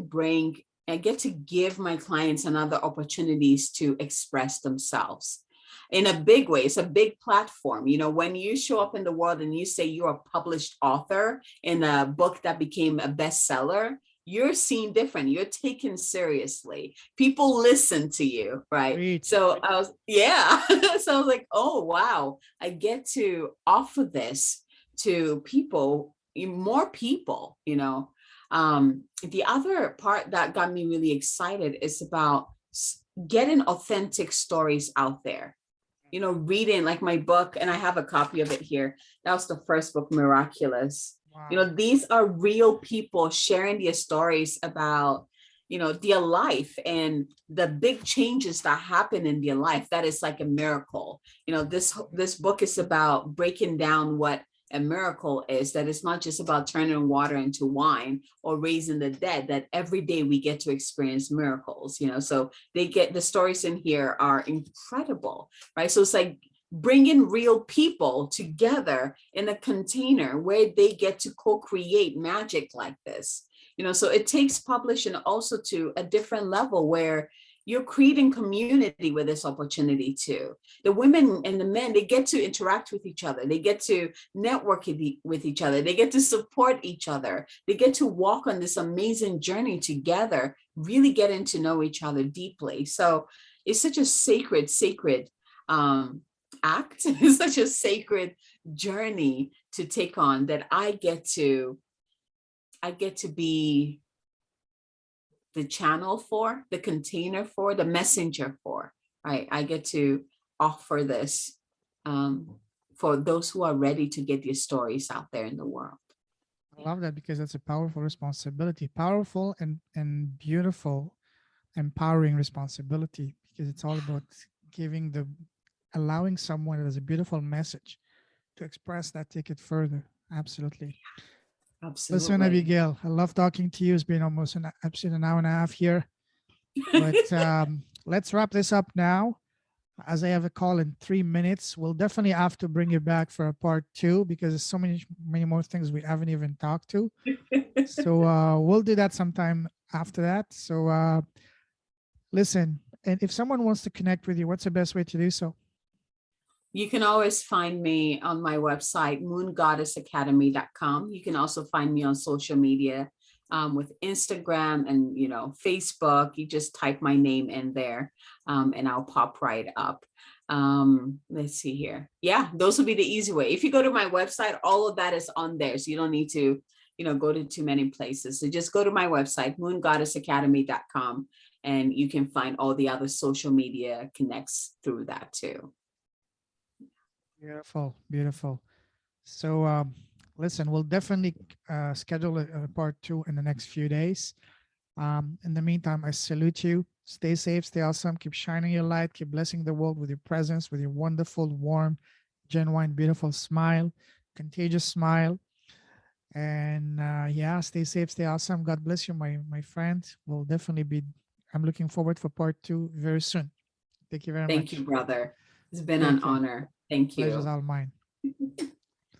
[SPEAKER 2] give my clients another opportunities to express themselves in a big way. It's a big platform. When you show up in the world and you say you're a published author in a book that became a bestseller, you're seen different. You're taken seriously. People listen to you, right?
[SPEAKER 1] Preach.
[SPEAKER 2] So I was, yeah. So I was like, oh, wow, I get to offer this to people, more people. The other part that got me really excited is about getting authentic stories out there. Reading like my book, and I have a copy of it here. That was the first book, Miraculous.
[SPEAKER 1] Wow.
[SPEAKER 2] These are real people sharing their stories about, their life and the big changes that happen in their life. That is like a miracle. This book is about breaking down what a miracle is that it's not just about turning water into wine or raising the dead, that every day we get to experience miracles, so the stories in here are incredible, right? So it's like bringing real people together in a container where they get to co-create magic like this, so it takes publishing also to a different level where you're creating community with this opportunity too. The women and the men, they get to interact with each other. They get to network with each other. They get to support each other. They get to walk on this amazing journey together, really getting to know each other deeply. So it's such a sacred act. It's such a sacred journey to take on that I get to be the channel for, the container for, the messenger for, right? I get to offer this for those who are ready to get your stories out there in the world.
[SPEAKER 1] I love that because that's a powerful responsibility, powerful and beautiful, empowering responsibility, because it's all about allowing someone that has a beautiful message to express that, take it further. Absolutely. Listen,
[SPEAKER 2] Absolutely.
[SPEAKER 1] Abigail, I love talking to you. It's been almost an hour and a half here, but let's wrap this up now. As I have a call in 3 minutes, we'll definitely have to bring you back for a part 2 because there's so many more things we haven't even talked to. So we'll do that sometime after that. So listen, and if someone wants to connect with you, what's the best way to do so?
[SPEAKER 2] You can always find me on my website, moongoddessacademy.com. You can also find me on social media with Instagram and, Facebook. You just type my name in there and I'll pop right up. Let's see here. Yeah, those will be the easy way. If you go to my website, all of that is on there. So you don't need to, go to too many places. So just go to my website, moongoddessacademy.com, and you can find all the other social media connects through that too.
[SPEAKER 1] Beautiful, beautiful. So listen, we'll definitely schedule a part 2 in the next few days. In the meantime, I salute you. Stay safe, stay awesome, keep shining your light, keep blessing the world with your presence, with your wonderful, warm, genuine, beautiful smile, contagious smile. And yeah, stay safe, stay awesome. God bless you, my friend. I'm looking forward for part 2 very soon. Thank you very
[SPEAKER 2] Thank
[SPEAKER 1] much.
[SPEAKER 2] you, brother. It's been
[SPEAKER 1] Take
[SPEAKER 2] an
[SPEAKER 1] care.
[SPEAKER 2] honor. Thank
[SPEAKER 1] Pleasure's
[SPEAKER 2] you.
[SPEAKER 1] all mine.